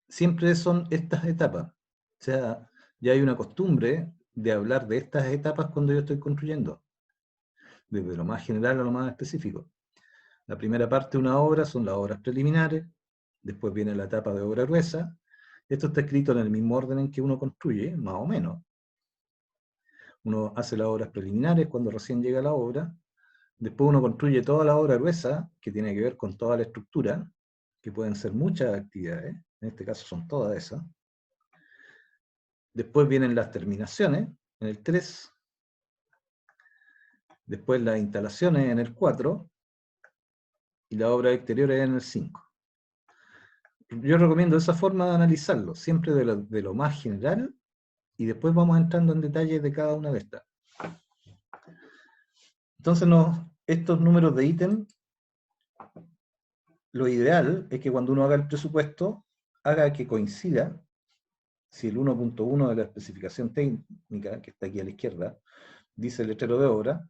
siempre son estas etapas. O sea, ya hay una costumbre de hablar de estas etapas cuando yo estoy construyendo, desde lo más general a lo más específico. La primera parte de una obra son las obras preliminares, después viene la etapa de obra gruesa. Esto está escrito en el mismo orden en que uno construye, más o menos. Uno hace las obras preliminares cuando recién llega la obra, después uno construye toda la obra gruesa, que tiene que ver con toda la estructura, que pueden ser muchas actividades, en este caso son todas esas. Después vienen las terminaciones, en el 3, después las instalaciones en el 4, y las obras exteriores en el 5. Yo recomiendo esa forma de analizarlo, siempre de lo más general, y después vamos entrando en detalles de cada una de estas. Entonces, estos números de ítem, lo ideal es que cuando uno haga el presupuesto, haga que coincida, si el 1.1 de la especificación técnica, que está aquí a la izquierda, dice letrero de obra,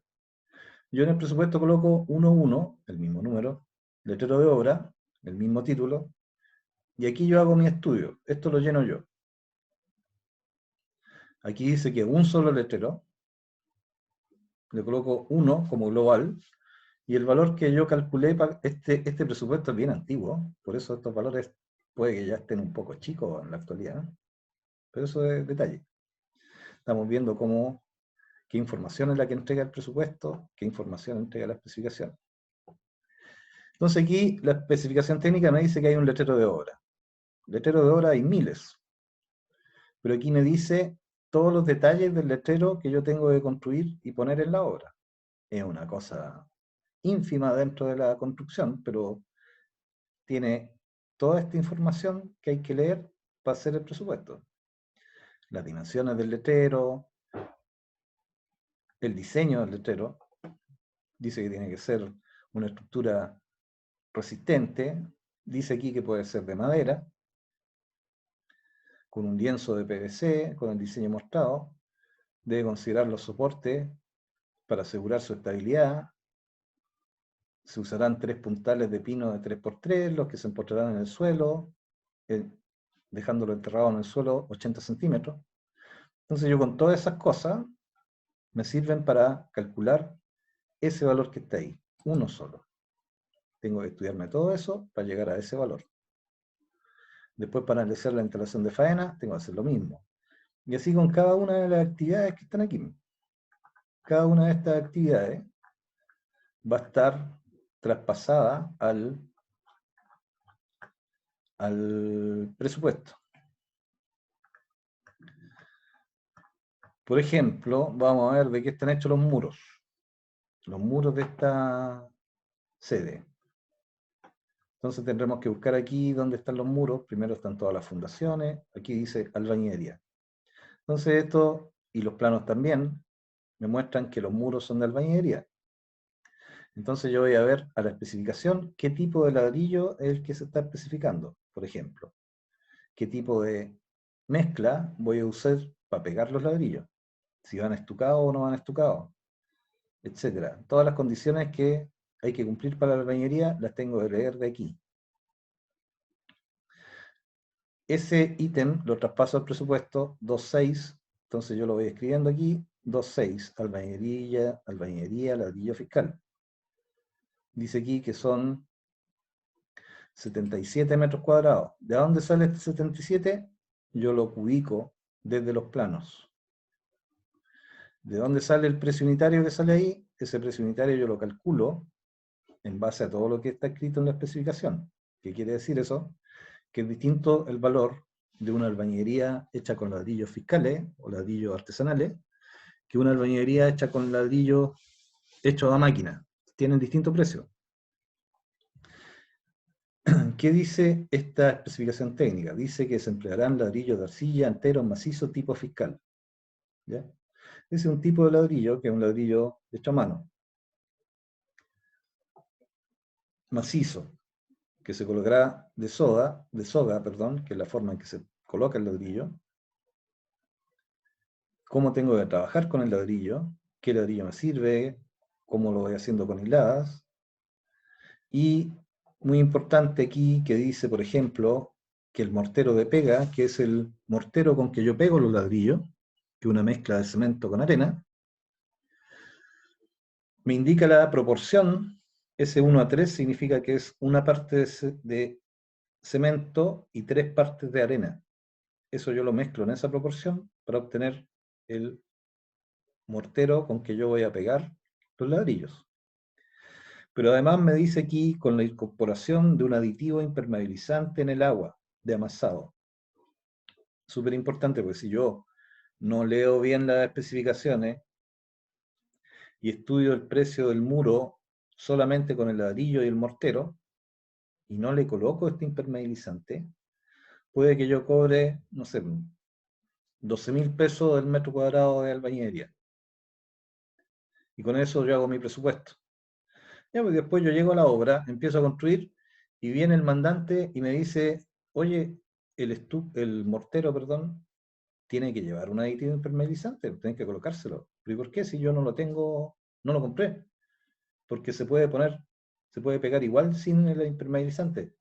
yo en el presupuesto coloco 1.1, el mismo número, letrero de obra, el mismo título, y aquí yo hago mi estudio, esto lo lleno yo. Aquí dice que un solo letrero, le coloco 1 como global, y el valor que yo calculé para este presupuesto es bien antiguo, por eso estos valores puede que ya estén un poco chicos en la actualidad, pero eso es detalle. Estamos viendo qué información es la que entrega el presupuesto, qué información entrega la especificación. Entonces aquí la especificación técnica me dice que hay un letrero de obra. Letrero de obra hay miles, pero aquí me dice todos los detalles del letrero que yo tengo que construir y poner en la obra. Es una cosa ínfima dentro de la construcción, pero tiene toda esta información que hay que leer para hacer el presupuesto. Las dimensiones del letrero, el diseño del letrero, dice que tiene que ser una estructura resistente, dice aquí que puede ser de madera, con un lienzo de PVC, con el diseño mostrado, debe considerar los soportes para asegurar su estabilidad, se usarán 3 puntales de pino de 3x3, los que se empotrarán en el suelo, dejándolo enterrado en el suelo 80 centímetros. Entonces yo con todas esas cosas me sirven para calcular ese valor que está ahí, uno solo. Tengo que estudiarme todo eso para llegar a ese valor. Después, para analizar la instalación de faena, tengo que hacer lo mismo. Y así con cada una de las actividades que están aquí. Cada una de estas actividades va a estar traspasada al al presupuesto. Por ejemplo, vamos a ver de qué están hechos los muros. Los muros de esta sede. Entonces tendremos que buscar aquí dónde están los muros. Primero están todas las fundaciones. Aquí dice albañilería. Entonces esto, y los planos también, me muestran que los muros son de albañilería. Entonces yo voy a ver a la especificación qué tipo de ladrillo es el que se está especificando, por ejemplo. Qué tipo de mezcla voy a usar para pegar los ladrillos. Si van estucados o no van estucados, etcétera. Todas las condiciones que hay que cumplir para la albañilería las tengo que leer de aquí. Ese ítem lo traspaso al presupuesto 2.6, entonces yo lo voy escribiendo aquí, 2.6, albañilería, ladrillo fiscal. Dice aquí que son 77 metros cuadrados. ¿De dónde sale este 77? Yo lo ubico desde los planos. ¿De dónde sale el precio unitario que sale ahí? Ese precio unitario yo lo calculo en base a todo lo que está escrito en la especificación. ¿Qué quiere decir eso? Que es distinto el valor de una albañilería hecha con ladrillos fiscales o ladrillos artesanales que una albañilería hecha con ladrillos hechos a máquina. Tienen distinto precio. ¿Qué dice esta especificación técnica? Dice que se emplearán ladrillos de arcilla enteros macizos tipo fiscal. ¿Ya? Ese es un tipo de ladrillo que es un ladrillo hecho a mano. Macizo, que se colocará de soga, que es la forma en que se coloca el ladrillo. Cómo tengo que trabajar con el ladrillo, qué ladrillo me sirve, cómo lo voy haciendo con hiladas. Y muy importante aquí que dice, por ejemplo, que el mortero de pega, que es el mortero con que yo pego los ladrillos, que es una mezcla de cemento con arena, me indica la proporción. Ese 1:3 significa que es una parte de cemento y 3 partes de arena. Eso yo lo mezclo en esa proporción para obtener el mortero con que yo voy a pegar los ladrillos. Pero además me dice aquí con la incorporación de un aditivo impermeabilizante en el agua de amasado. Súper importante, porque si yo no leo bien las especificaciones y estudio el precio del muro solamente con el ladrillo y el mortero, y no le coloco este impermeabilizante, puede que yo cobre, no sé, 12.000 pesos del metro cuadrado de albañilería. Y con eso yo hago mi presupuesto. Ya, pues después yo llego a la obra, empiezo a construir, y viene el mandante y me dice, oye, el mortero, perdón, tiene que llevar un aditivo impermeabilizante, tienen que colocárselo. ¿Pero y por qué si yo no lo tengo, no lo compré? Porque se puede pegar igual sin el impermeabilizante.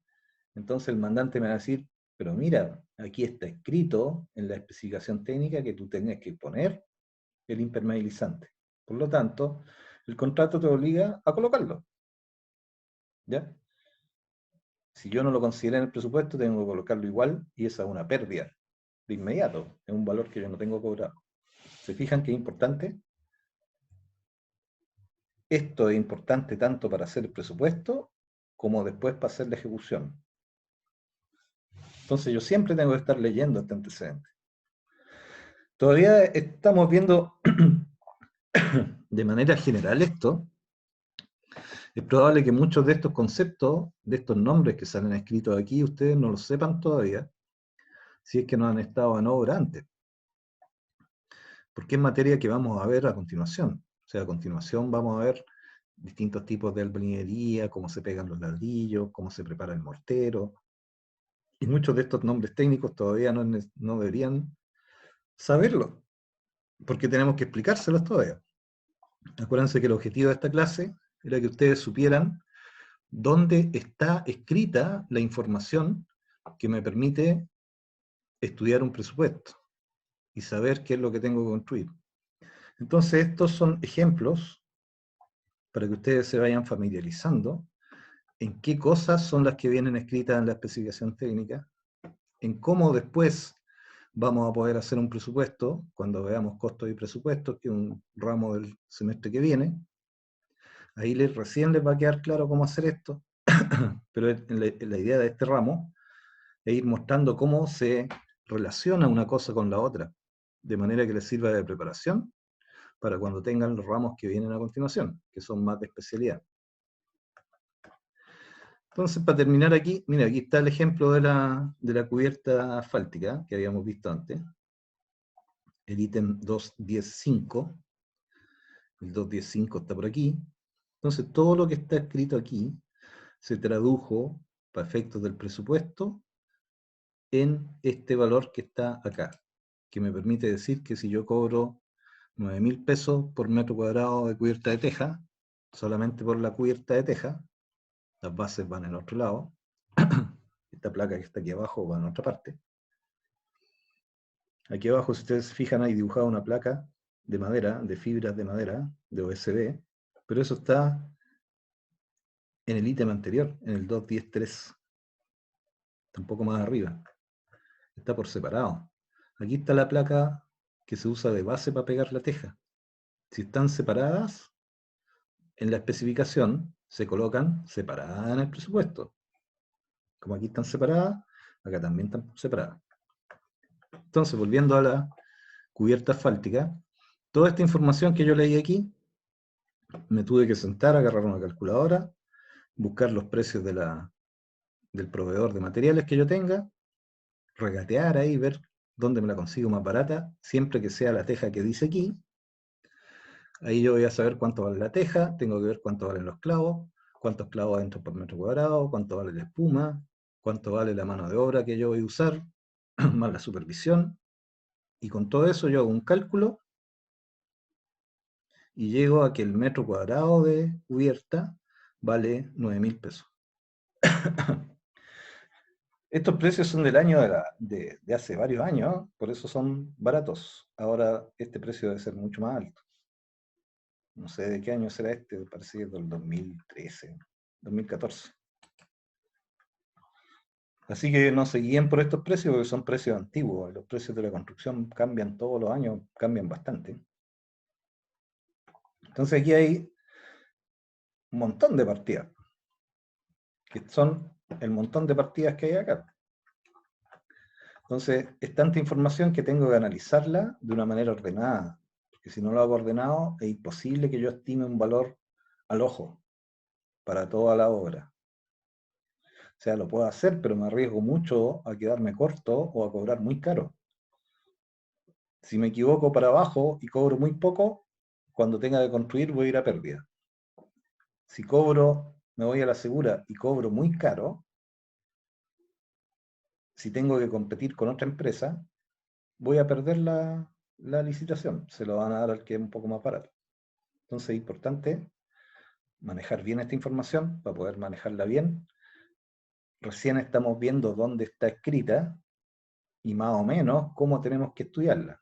Entonces el mandante me va a decir, pero mira, aquí está escrito en la especificación técnica que tú tenés que poner el impermeabilizante. Por lo tanto, el contrato te obliga a colocarlo. ¿Ya? Si yo no lo consideré en el presupuesto, tengo que colocarlo igual y esa es una pérdida de inmediato. Es un valor que yo no tengo cobrado. ¿Se fijan que es importante? Esto es importante tanto para hacer el presupuesto como después para hacer la ejecución. Entonces yo siempre tengo que estar leyendo este antecedente. Todavía estamos viendo de manera general esto. Es probable que muchos de estos conceptos, de estos nombres que salen escritos aquí, ustedes no los sepan todavía, si es que no han estado en obra antes. Porque es materia que vamos a ver a continuación. O sea, a continuación vamos a ver distintos tipos de albañilería, cómo se pegan los ladrillos, cómo se prepara el mortero. Y muchos de estos nombres técnicos todavía no deberían saberlo, porque tenemos que explicárselos todavía. Acuérdense que el objetivo de esta clase era que ustedes supieran dónde está escrita la información que me permite estudiar un presupuesto y saber qué es lo que tengo que construir. Entonces, estos son ejemplos para que ustedes se vayan familiarizando en qué cosas son las que vienen escritas en la especificación técnica, en cómo después vamos a poder hacer un presupuesto cuando veamos costos y presupuestos, que es un ramo del semestre que viene. Ahí recién les va a quedar claro cómo hacer esto, pero la idea de este ramo e ir mostrando cómo se relaciona una cosa con la otra, de manera que les sirva de preparación para cuando tengan los ramos que vienen a continuación, que son más de especialidad. Entonces, para terminar aquí, mira, aquí está el ejemplo de la cubierta asfáltica que habíamos visto antes. El ítem 2.10.5. El 2.10.5 está por aquí. Entonces, todo lo que está escrito aquí se tradujo, para efectos del presupuesto, en este valor que está acá, que me permite decir que si yo cobro 9.000 pesos por metro cuadrado de cubierta de teja, solamente por la cubierta de teja, las bases van en otro lado, esta placa que está aquí abajo va en otra parte. Aquí abajo, si ustedes se fijan, hay dibujada una placa de madera, de fibras de madera, de OSB, pero eso está en el ítem anterior, en el 2.10.3. Está un poco más arriba. Está por separado. Aquí está la placa que se usa de base para pegar la teja. Si están separadas, en la especificación se colocan separadas en el presupuesto. Como aquí están separadas, acá también están separadas. Entonces, volviendo a la cubierta asfáltica, toda esta información que yo leí aquí, me tuve que sentar, agarrar una calculadora, buscar los precios del proveedor de materiales que yo tenga, regatear ahí, ver dónde me la consigo más barata, siempre que sea la teja que dice aquí. Ahí yo voy a saber cuánto vale la teja, tengo que ver cuánto valen los clavos, cuántos clavos entran por metro cuadrado, cuánto vale la espuma, cuánto vale la mano de obra que yo voy a usar, más la supervisión. Y con todo eso yo hago un cálculo y llego a que el metro cuadrado de cubierta vale 9.000 pesos. Estos precios son del año de hace varios años, por eso son baratos. Ahora este precio debe ser mucho más alto. No sé de qué año será este, parece que es del 2013, 2014. Así que no se guíen por estos precios, porque son precios antiguos. Los precios de la construcción cambian todos los años, cambian bastante. Entonces aquí hay un montón de partidas, que son el montón de partidas que hay acá. Entonces, es tanta información que tengo que analizarla de una manera ordenada, porque si no lo hago ordenado, es imposible que yo estime un valor al ojo para toda la obra. O sea, lo puedo hacer, pero me arriesgo mucho a quedarme corto o a cobrar muy caro. Si me equivoco para abajo y cobro muy poco, cuando tenga que construir voy a ir a pérdida. Si cobro, me voy a la segura y cobro muy caro, si tengo que competir con otra empresa, voy a perder la licitación. Se lo van a dar al que es un poco más barato. Entonces es importante manejar bien esta información para poder manejarla bien. Recién estamos viendo dónde está escrita y más o menos cómo tenemos que estudiarla.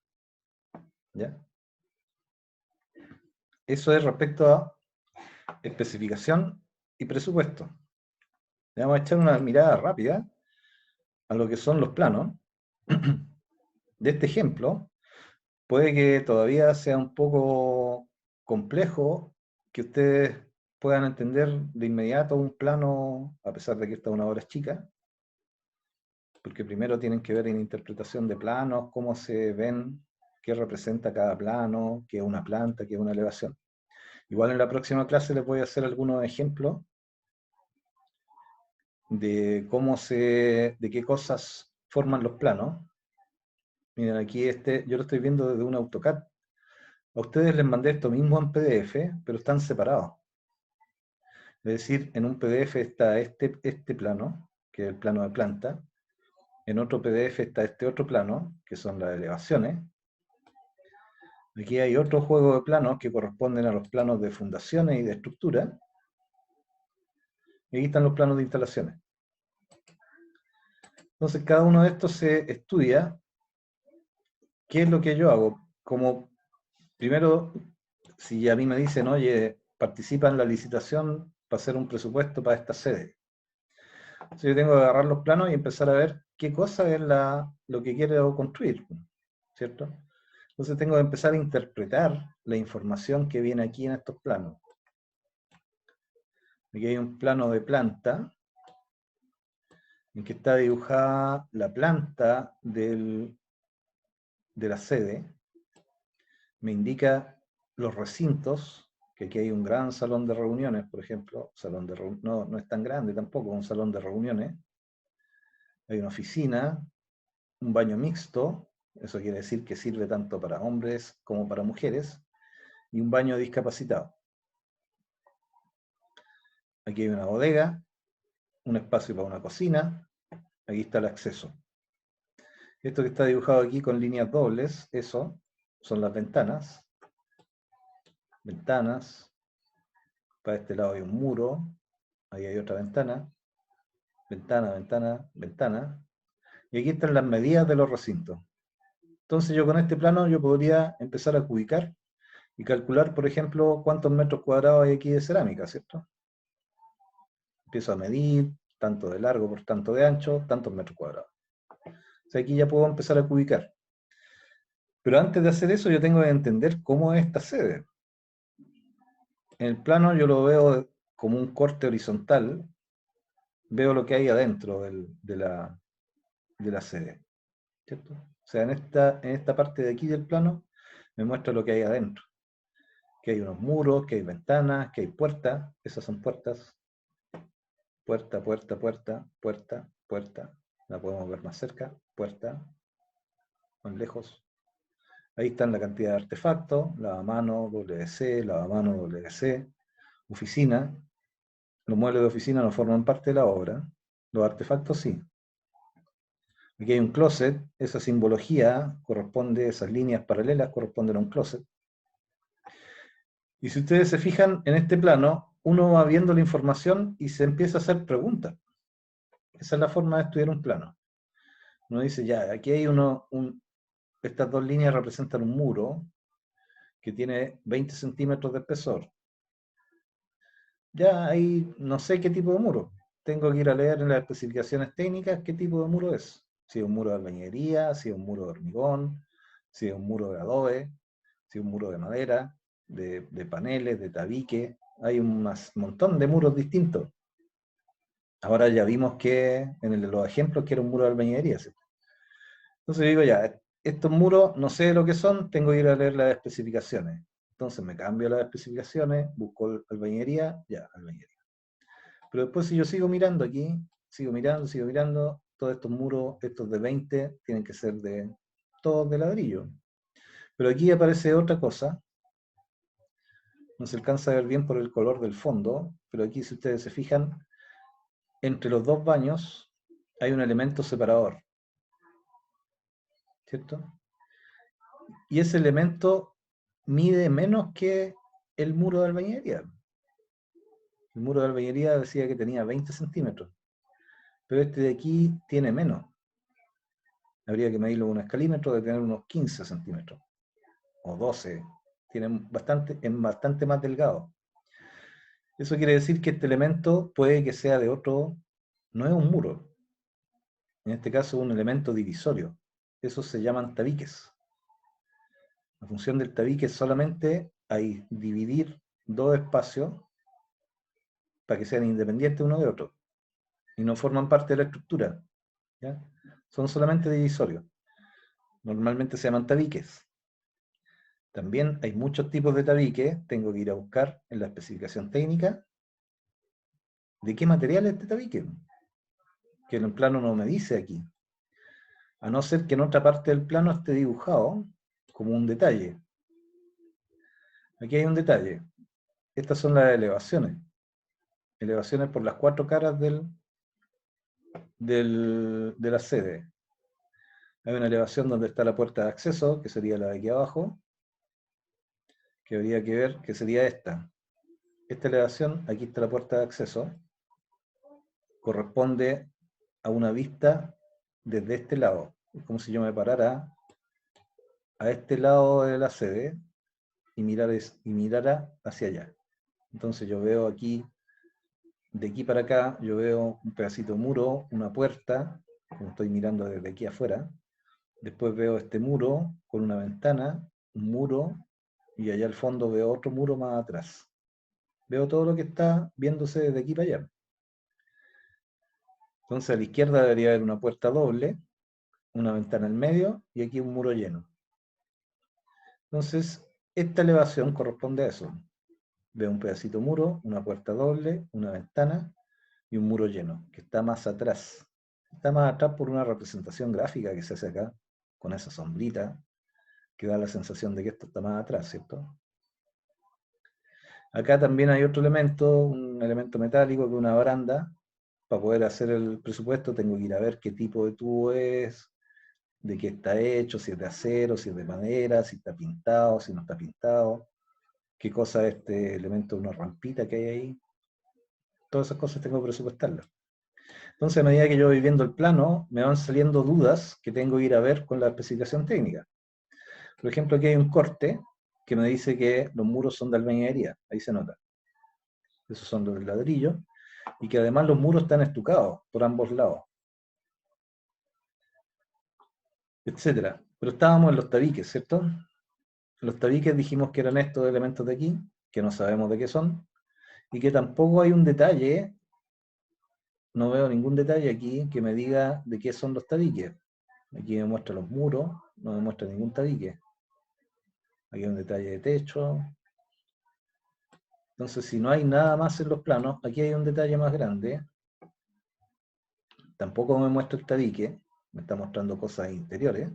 ¿Ya? Eso es respecto a especificación y presupuesto. Le vamos a echar una mirada rápida a lo que son los planos de este ejemplo. Puede que todavía sea un poco complejo que ustedes puedan entender de inmediato un plano, a pesar de que esta es una obra chica, porque primero tienen que ver en interpretación de planos, cómo se ven, qué representa cada plano, qué es una planta, qué es una elevación. Igual en la próxima clase les voy a hacer algunos ejemplos de de qué cosas forman los planos. Miren, aquí yo lo estoy viendo desde un AutoCAD. A ustedes les mandé esto mismo en PDF, pero están separados. Es decir, en un PDF está este plano, que es el plano de planta. En otro PDF está este otro plano, que son las elevaciones. Aquí hay otro juego de planos que corresponden a los planos de fundaciones y de estructura. Y aquí están los planos de instalaciones. Entonces, cada uno de estos se estudia. ¿Qué es lo que yo hago? Como primero, si a mí me dicen, oye, participa en la licitación para hacer un presupuesto para esta sede. Entonces yo tengo que agarrar los planos y empezar a ver qué cosa es lo que quiero construir, ¿cierto? Entonces tengo que empezar a interpretar la información que viene aquí en estos planos. Aquí hay un plano de planta, en que está dibujada la planta de la sede, me indica los recintos, que aquí hay un gran salón de reuniones, por ejemplo, no es tan grande tampoco, un salón de reuniones, hay una oficina, un baño mixto, eso quiere decir que sirve tanto para hombres como para mujeres, y un baño discapacitado. Aquí hay una bodega, un espacio para una cocina, aquí está el acceso. Esto que está dibujado aquí con líneas dobles, eso, son las ventanas. Ventanas. Para este lado hay un muro, ahí hay otra ventana. Ventana, ventana, ventana. Y aquí están las medidas de los recintos. Entonces yo con este plano yo podría empezar a cubicar y calcular, por ejemplo, cuántos metros cuadrados hay aquí de cerámica, ¿cierto? Empiezo a medir, tanto de largo por tanto de ancho, tantos metros cuadrados. O sea, aquí ya puedo empezar a cubicar. Pero antes de hacer eso yo tengo que entender cómo es esta sede. En el plano yo lo veo como un corte horizontal, veo lo que hay adentro de la sede, ¿cierto? O sea, en esta parte de aquí del plano me muestra lo que hay adentro. Que hay unos muros, que hay ventanas, que hay puertas, esas son puertas. Puerta, puerta, puerta, puerta, puerta. La podemos ver más cerca, puerta, más lejos. Ahí están la cantidad de artefactos, lavamano, WC, lavamano, WC, oficina. Los muebles de oficina no forman parte de la obra, los artefactos sí. Aquí hay un closet, esa simbología corresponde, esas líneas paralelas corresponden a un closet. Y si ustedes se fijan en este plano, uno va viendo la información y se empieza a hacer preguntas. Esa es la forma de estudiar un plano. Uno dice, ya, aquí hay estas dos líneas representan un muro que tiene 20 centímetros de espesor. Ya ahí no sé qué tipo de muro. Tengo que ir a leer en las especificaciones técnicas qué tipo de muro es. Si es un muro de albañilería, si es un muro de hormigón, si es un muro de adobe, si es un muro de madera, de paneles, de tabique. Hay un montón de muros distintos. Ahora ya vimos que en los ejemplos que era un muro de albañilería, ¿sí? Entonces digo ya, estos muros no sé lo que son, tengo que ir a leer las especificaciones. Entonces me cambio las especificaciones, busco albañilería, ya, albañilería. Pero después si yo sigo mirando aquí, sigo mirando, todos estos muros, estos de 20, tienen que ser todos de ladrillo. Pero aquí aparece otra cosa, no se alcanza a ver bien por el color del fondo, pero aquí si ustedes se fijan, entre los dos baños hay un elemento separador, ¿cierto? Y ese elemento mide menos que el muro de albañilería. El muro de albañilería decía que tenía 20 centímetros, pero este de aquí tiene menos. Habría que medirlo con un escalímetro de tener unos 15 centímetros, o 12. Es bastante más delgado. Eso quiere decir que este elemento puede que sea de otro, no es un muro, en este caso es un elemento divisorio. Esos se llaman tabiques. La función del tabique es solamente ahí dividir dos espacios para que sean independientes uno de otro y no forman parte de la estructura, ¿ya? Son solamente divisorios. Normalmente se llaman tabiques. También hay muchos tipos de tabiques, tengo que ir a buscar en la especificación técnica de qué material es este tabique, que en el plano no me dice aquí, a no ser que en otra parte del plano esté dibujado como un detalle. Aquí hay un detalle, estas son las elevaciones por las cuatro caras de la sede. Hay una elevación donde está la puerta de acceso, que sería la de aquí abajo, que habría que ver que sería esta. Esta elevación, aquí está la puerta de acceso, corresponde a una vista desde este lado. Es como si yo me parara a este lado de la sede y mirara hacia allá. Entonces yo veo aquí, de aquí para acá, yo veo un pedacito de muro, una puerta, como estoy mirando desde aquí afuera. Después veo este muro con una ventana, un muro, y allá al fondo veo otro muro más atrás. Veo todo lo que está viéndose desde aquí para allá. Entonces a la izquierda debería haber una puerta doble, una ventana en medio y aquí un muro lleno. Entonces, esta elevación corresponde a eso. Veo un pedacito muro, una puerta doble, una ventana y un muro lleno, que está más atrás. Está más atrás por una representación gráfica que se hace acá, con esa sombrita, que da la sensación de que esto está más atrás, ¿cierto? Acá también hay otro elemento, un elemento metálico, que es una baranda. Para poder hacer el presupuesto tengo que ir a ver qué tipo de tubo es, de qué está hecho, si es de acero, si es de madera, si está pintado, si no está pintado, qué cosa es este elemento, una rampita que hay ahí. Todas esas cosas tengo que presupuestarlas. Entonces, a medida que yo voy viendo el plano, me van saliendo dudas que tengo que ir a ver con la especificación técnica. Por ejemplo, aquí hay un corte que me dice que los muros son de albañilería, ahí se nota. Esos son los de ladrillo, y que además los muros están estucados por ambos lados, etcétera. Pero estábamos en los tabiques, ¿cierto? Los tabiques dijimos que eran estos elementos de aquí, que no sabemos de qué son, y que tampoco hay un detalle, no veo ningún detalle aquí que me diga de qué son los tabiques. Aquí me muestra los muros, no me muestra ningún tabique. Aquí hay un detalle de techo. Entonces, si no hay nada más en los planos, aquí hay un detalle más grande. Tampoco me muestra el tabique, me está mostrando cosas interiores.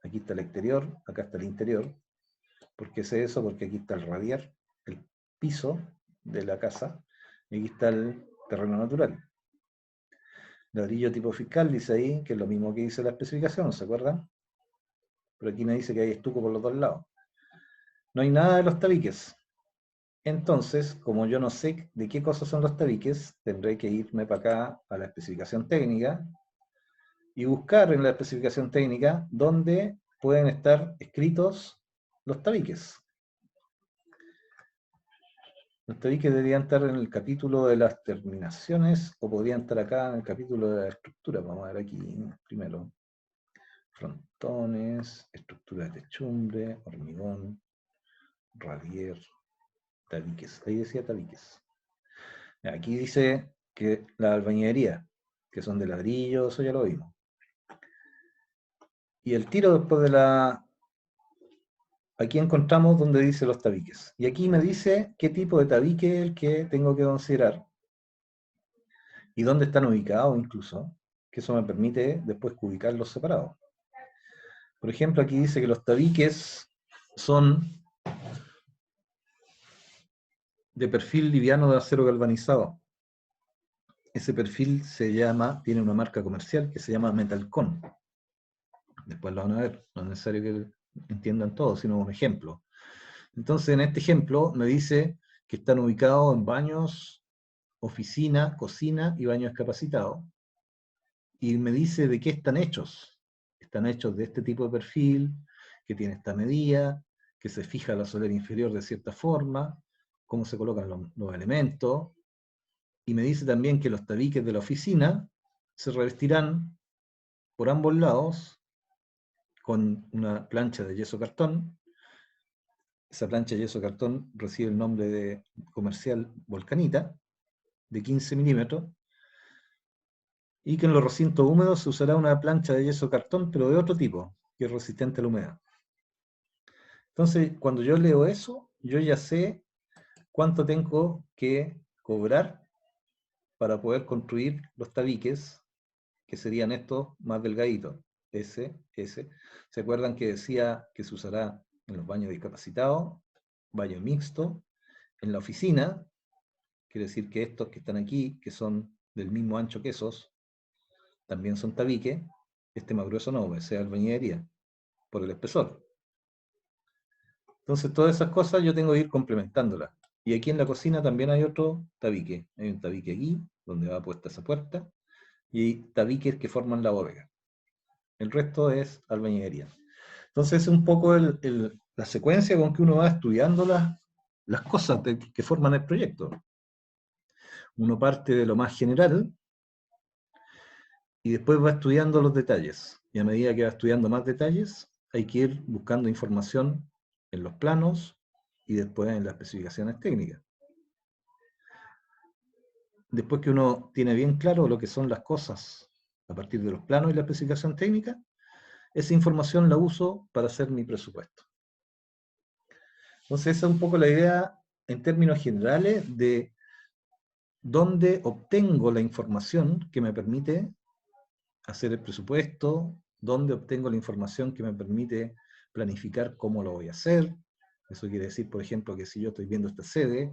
Aquí está el exterior, acá está el interior. ¿Por qué sé eso? Porque aquí está el radiar, el piso de la casa, y aquí está el terreno natural. Ladrillo tipo fiscal dice ahí, que es lo mismo que dice la especificación, ¿se acuerdan? Pero aquí me dice que hay estuco por los dos lados. No hay nada de los tabiques. Entonces, como yo no sé de qué cosas son los tabiques, tendré que irme para acá a la especificación técnica y buscar en la especificación técnica dónde pueden estar escritos los tabiques. Los tabiques deberían estar en el capítulo de las terminaciones o podrían estar acá en el capítulo de la estructura. Vamos a ver aquí primero. Frontones, estructura de techumbre, hormigón, radier, tabiques. Ahí decía tabiques. Aquí dice que la albañilería, que son de ladrillo, eso ya lo vimos. Y el tiro después de la... Aquí encontramos donde dice los tabiques. Y aquí me dice qué tipo de tabique es el que tengo que considerar. Y dónde están ubicados incluso, que eso me permite después ubicarlos separados. Por ejemplo, aquí dice que los tabiques son de perfil liviano de acero galvanizado. Ese perfil se llama, tiene una marca comercial que se llama Metalcon. Después lo van a ver, no es necesario que entiendan todo, sino un ejemplo. Entonces, en este ejemplo me dice que están ubicados en baños, oficina, cocina y baños discapacitados. Y me dice de qué están hechos. Están hechos de este tipo de perfil, que tiene esta medida, que se fija la solera inferior de cierta forma, cómo se colocan los elementos. Y me dice también que los tabiques de la oficina se revestirán por ambos lados con una plancha de yeso cartón. Esa plancha de yeso cartón recibe el nombre de comercial Volcanita, de 15 milímetros, y que en los recintos húmedos se usará una plancha de yeso cartón, pero de otro tipo, que es resistente a la humedad. Entonces, cuando yo leo eso, yo ya sé cuánto tengo que cobrar para poder construir los tabiques, que serían estos más delgaditos, S. ¿Se acuerdan que decía que se usará en los baños discapacitados, baño mixto, en la oficina? Quiere decir que estos que están aquí, que son del mismo ancho que esos, también son tabique. Este más grueso no, ese es albañilería, por el espesor. Entonces, todas esas cosas yo tengo que ir complementándolas. Y aquí en la cocina también hay otro tabique. Hay un tabique aquí, donde va puesta esa puerta, y tabiques que forman la bóveda. El resto es albañilería. Entonces, es un poco la secuencia con que uno va estudiando las cosas que forman el proyecto. Uno parte de lo más general y después va estudiando los detalles. Y a medida que va estudiando más detalles, hay que ir buscando información en los planos y después en las especificaciones técnicas. después que uno tiene bien claro lo que son las cosas a partir de los planos y la especificación técnica, esa información la uso para hacer mi presupuesto. Entonces esa es un poco la idea en términos generales de dónde obtengo la información que me permite hacer el presupuesto, dónde obtengo la información que me permite planificar cómo lo voy a hacer. Eso quiere decir, por ejemplo, que si yo estoy viendo esta sede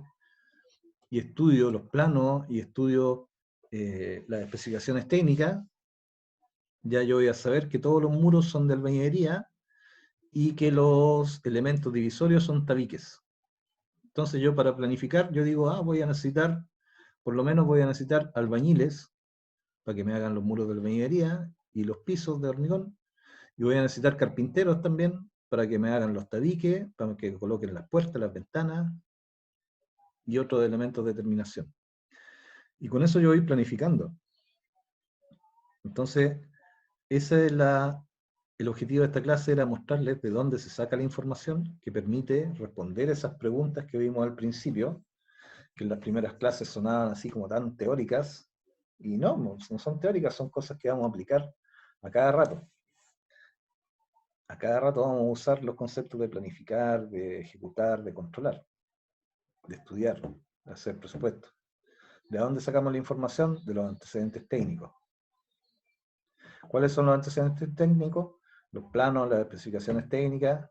y estudio los planos y estudio las especificaciones técnicas, ya yo voy a saber que todos los muros son de albañilería y que los elementos divisorios son tabiques. Entonces yo para planificar, yo digo, voy a necesitar, por lo menos voy a necesitar albañiles para que me hagan los muros de albañilería y los pisos de hormigón. Y voy a necesitar carpinteros también para que me hagan los tabiques, para que coloquen las puertas, las ventanas y otros elementos de terminación. Y con eso yo voy planificando. Entonces, ese es el objetivo de esta clase, era mostrarles de dónde se saca la información que permite responder esas preguntas que vimos al principio, que en las primeras clases sonaban así como tan teóricas, y no son teóricas, son cosas que vamos a aplicar a cada rato. A cada rato vamos a usar los conceptos de planificar, de ejecutar, de controlar, de estudiar, de hacer presupuesto. ¿De dónde sacamos la información? De los antecedentes técnicos. ¿Cuáles son los antecedentes técnicos? Los planos, las especificaciones técnicas,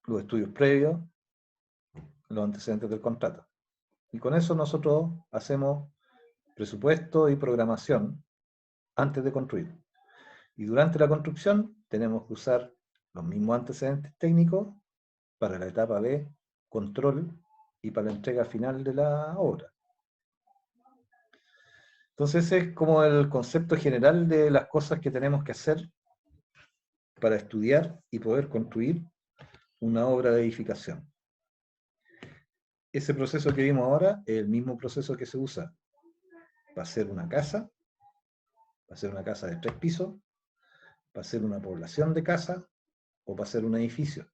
los estudios previos, los antecedentes del contrato. Y con eso nosotros hacemos presupuesto y programación antes de construir. Y durante la construcción tenemos que usar los mismos antecedentes técnicos para la etapa de control y para la entrega final de la obra. Entonces ese es como el concepto general de las cosas que tenemos que hacer para estudiar y poder construir una obra de edificación. Ese proceso que vimos ahora es el mismo proceso que se usa para hacer una casa, para hacer una casa de 3 pisos, para hacer una población de casas o para hacer un edificio.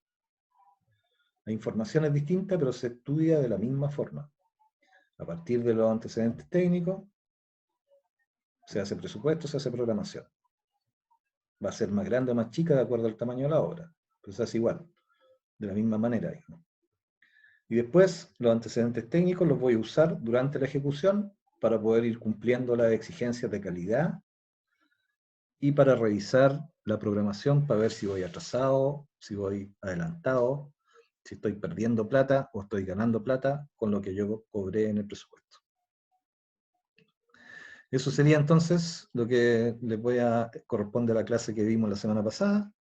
La información es distinta, pero se estudia de la misma forma. A partir de los antecedentes técnicos, se hace presupuesto, se hace programación. Va a ser más grande o más chica de acuerdo al tamaño de la obra, pero se hace igual, de la misma manera. Y después, los antecedentes técnicos los voy a usar durante la ejecución para poder ir cumpliendo las exigencias de calidad y para revisar la programación para ver si voy atrasado, si voy adelantado, si estoy perdiendo plata o estoy ganando plata con lo que yo cobré en el presupuesto. Eso sería entonces lo que les corresponde a la clase que vimos la semana pasada.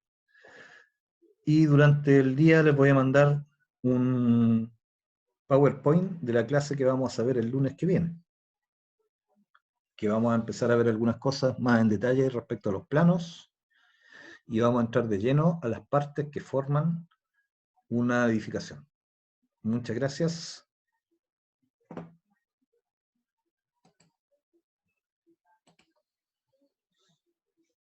Y durante el día les voy a mandar un PowerPoint de la clase que vamos a ver el lunes que viene. Que vamos a empezar a ver algunas cosas más en detalle respecto a los planos y vamos a entrar de lleno a las partes que forman una edificación. Muchas gracias.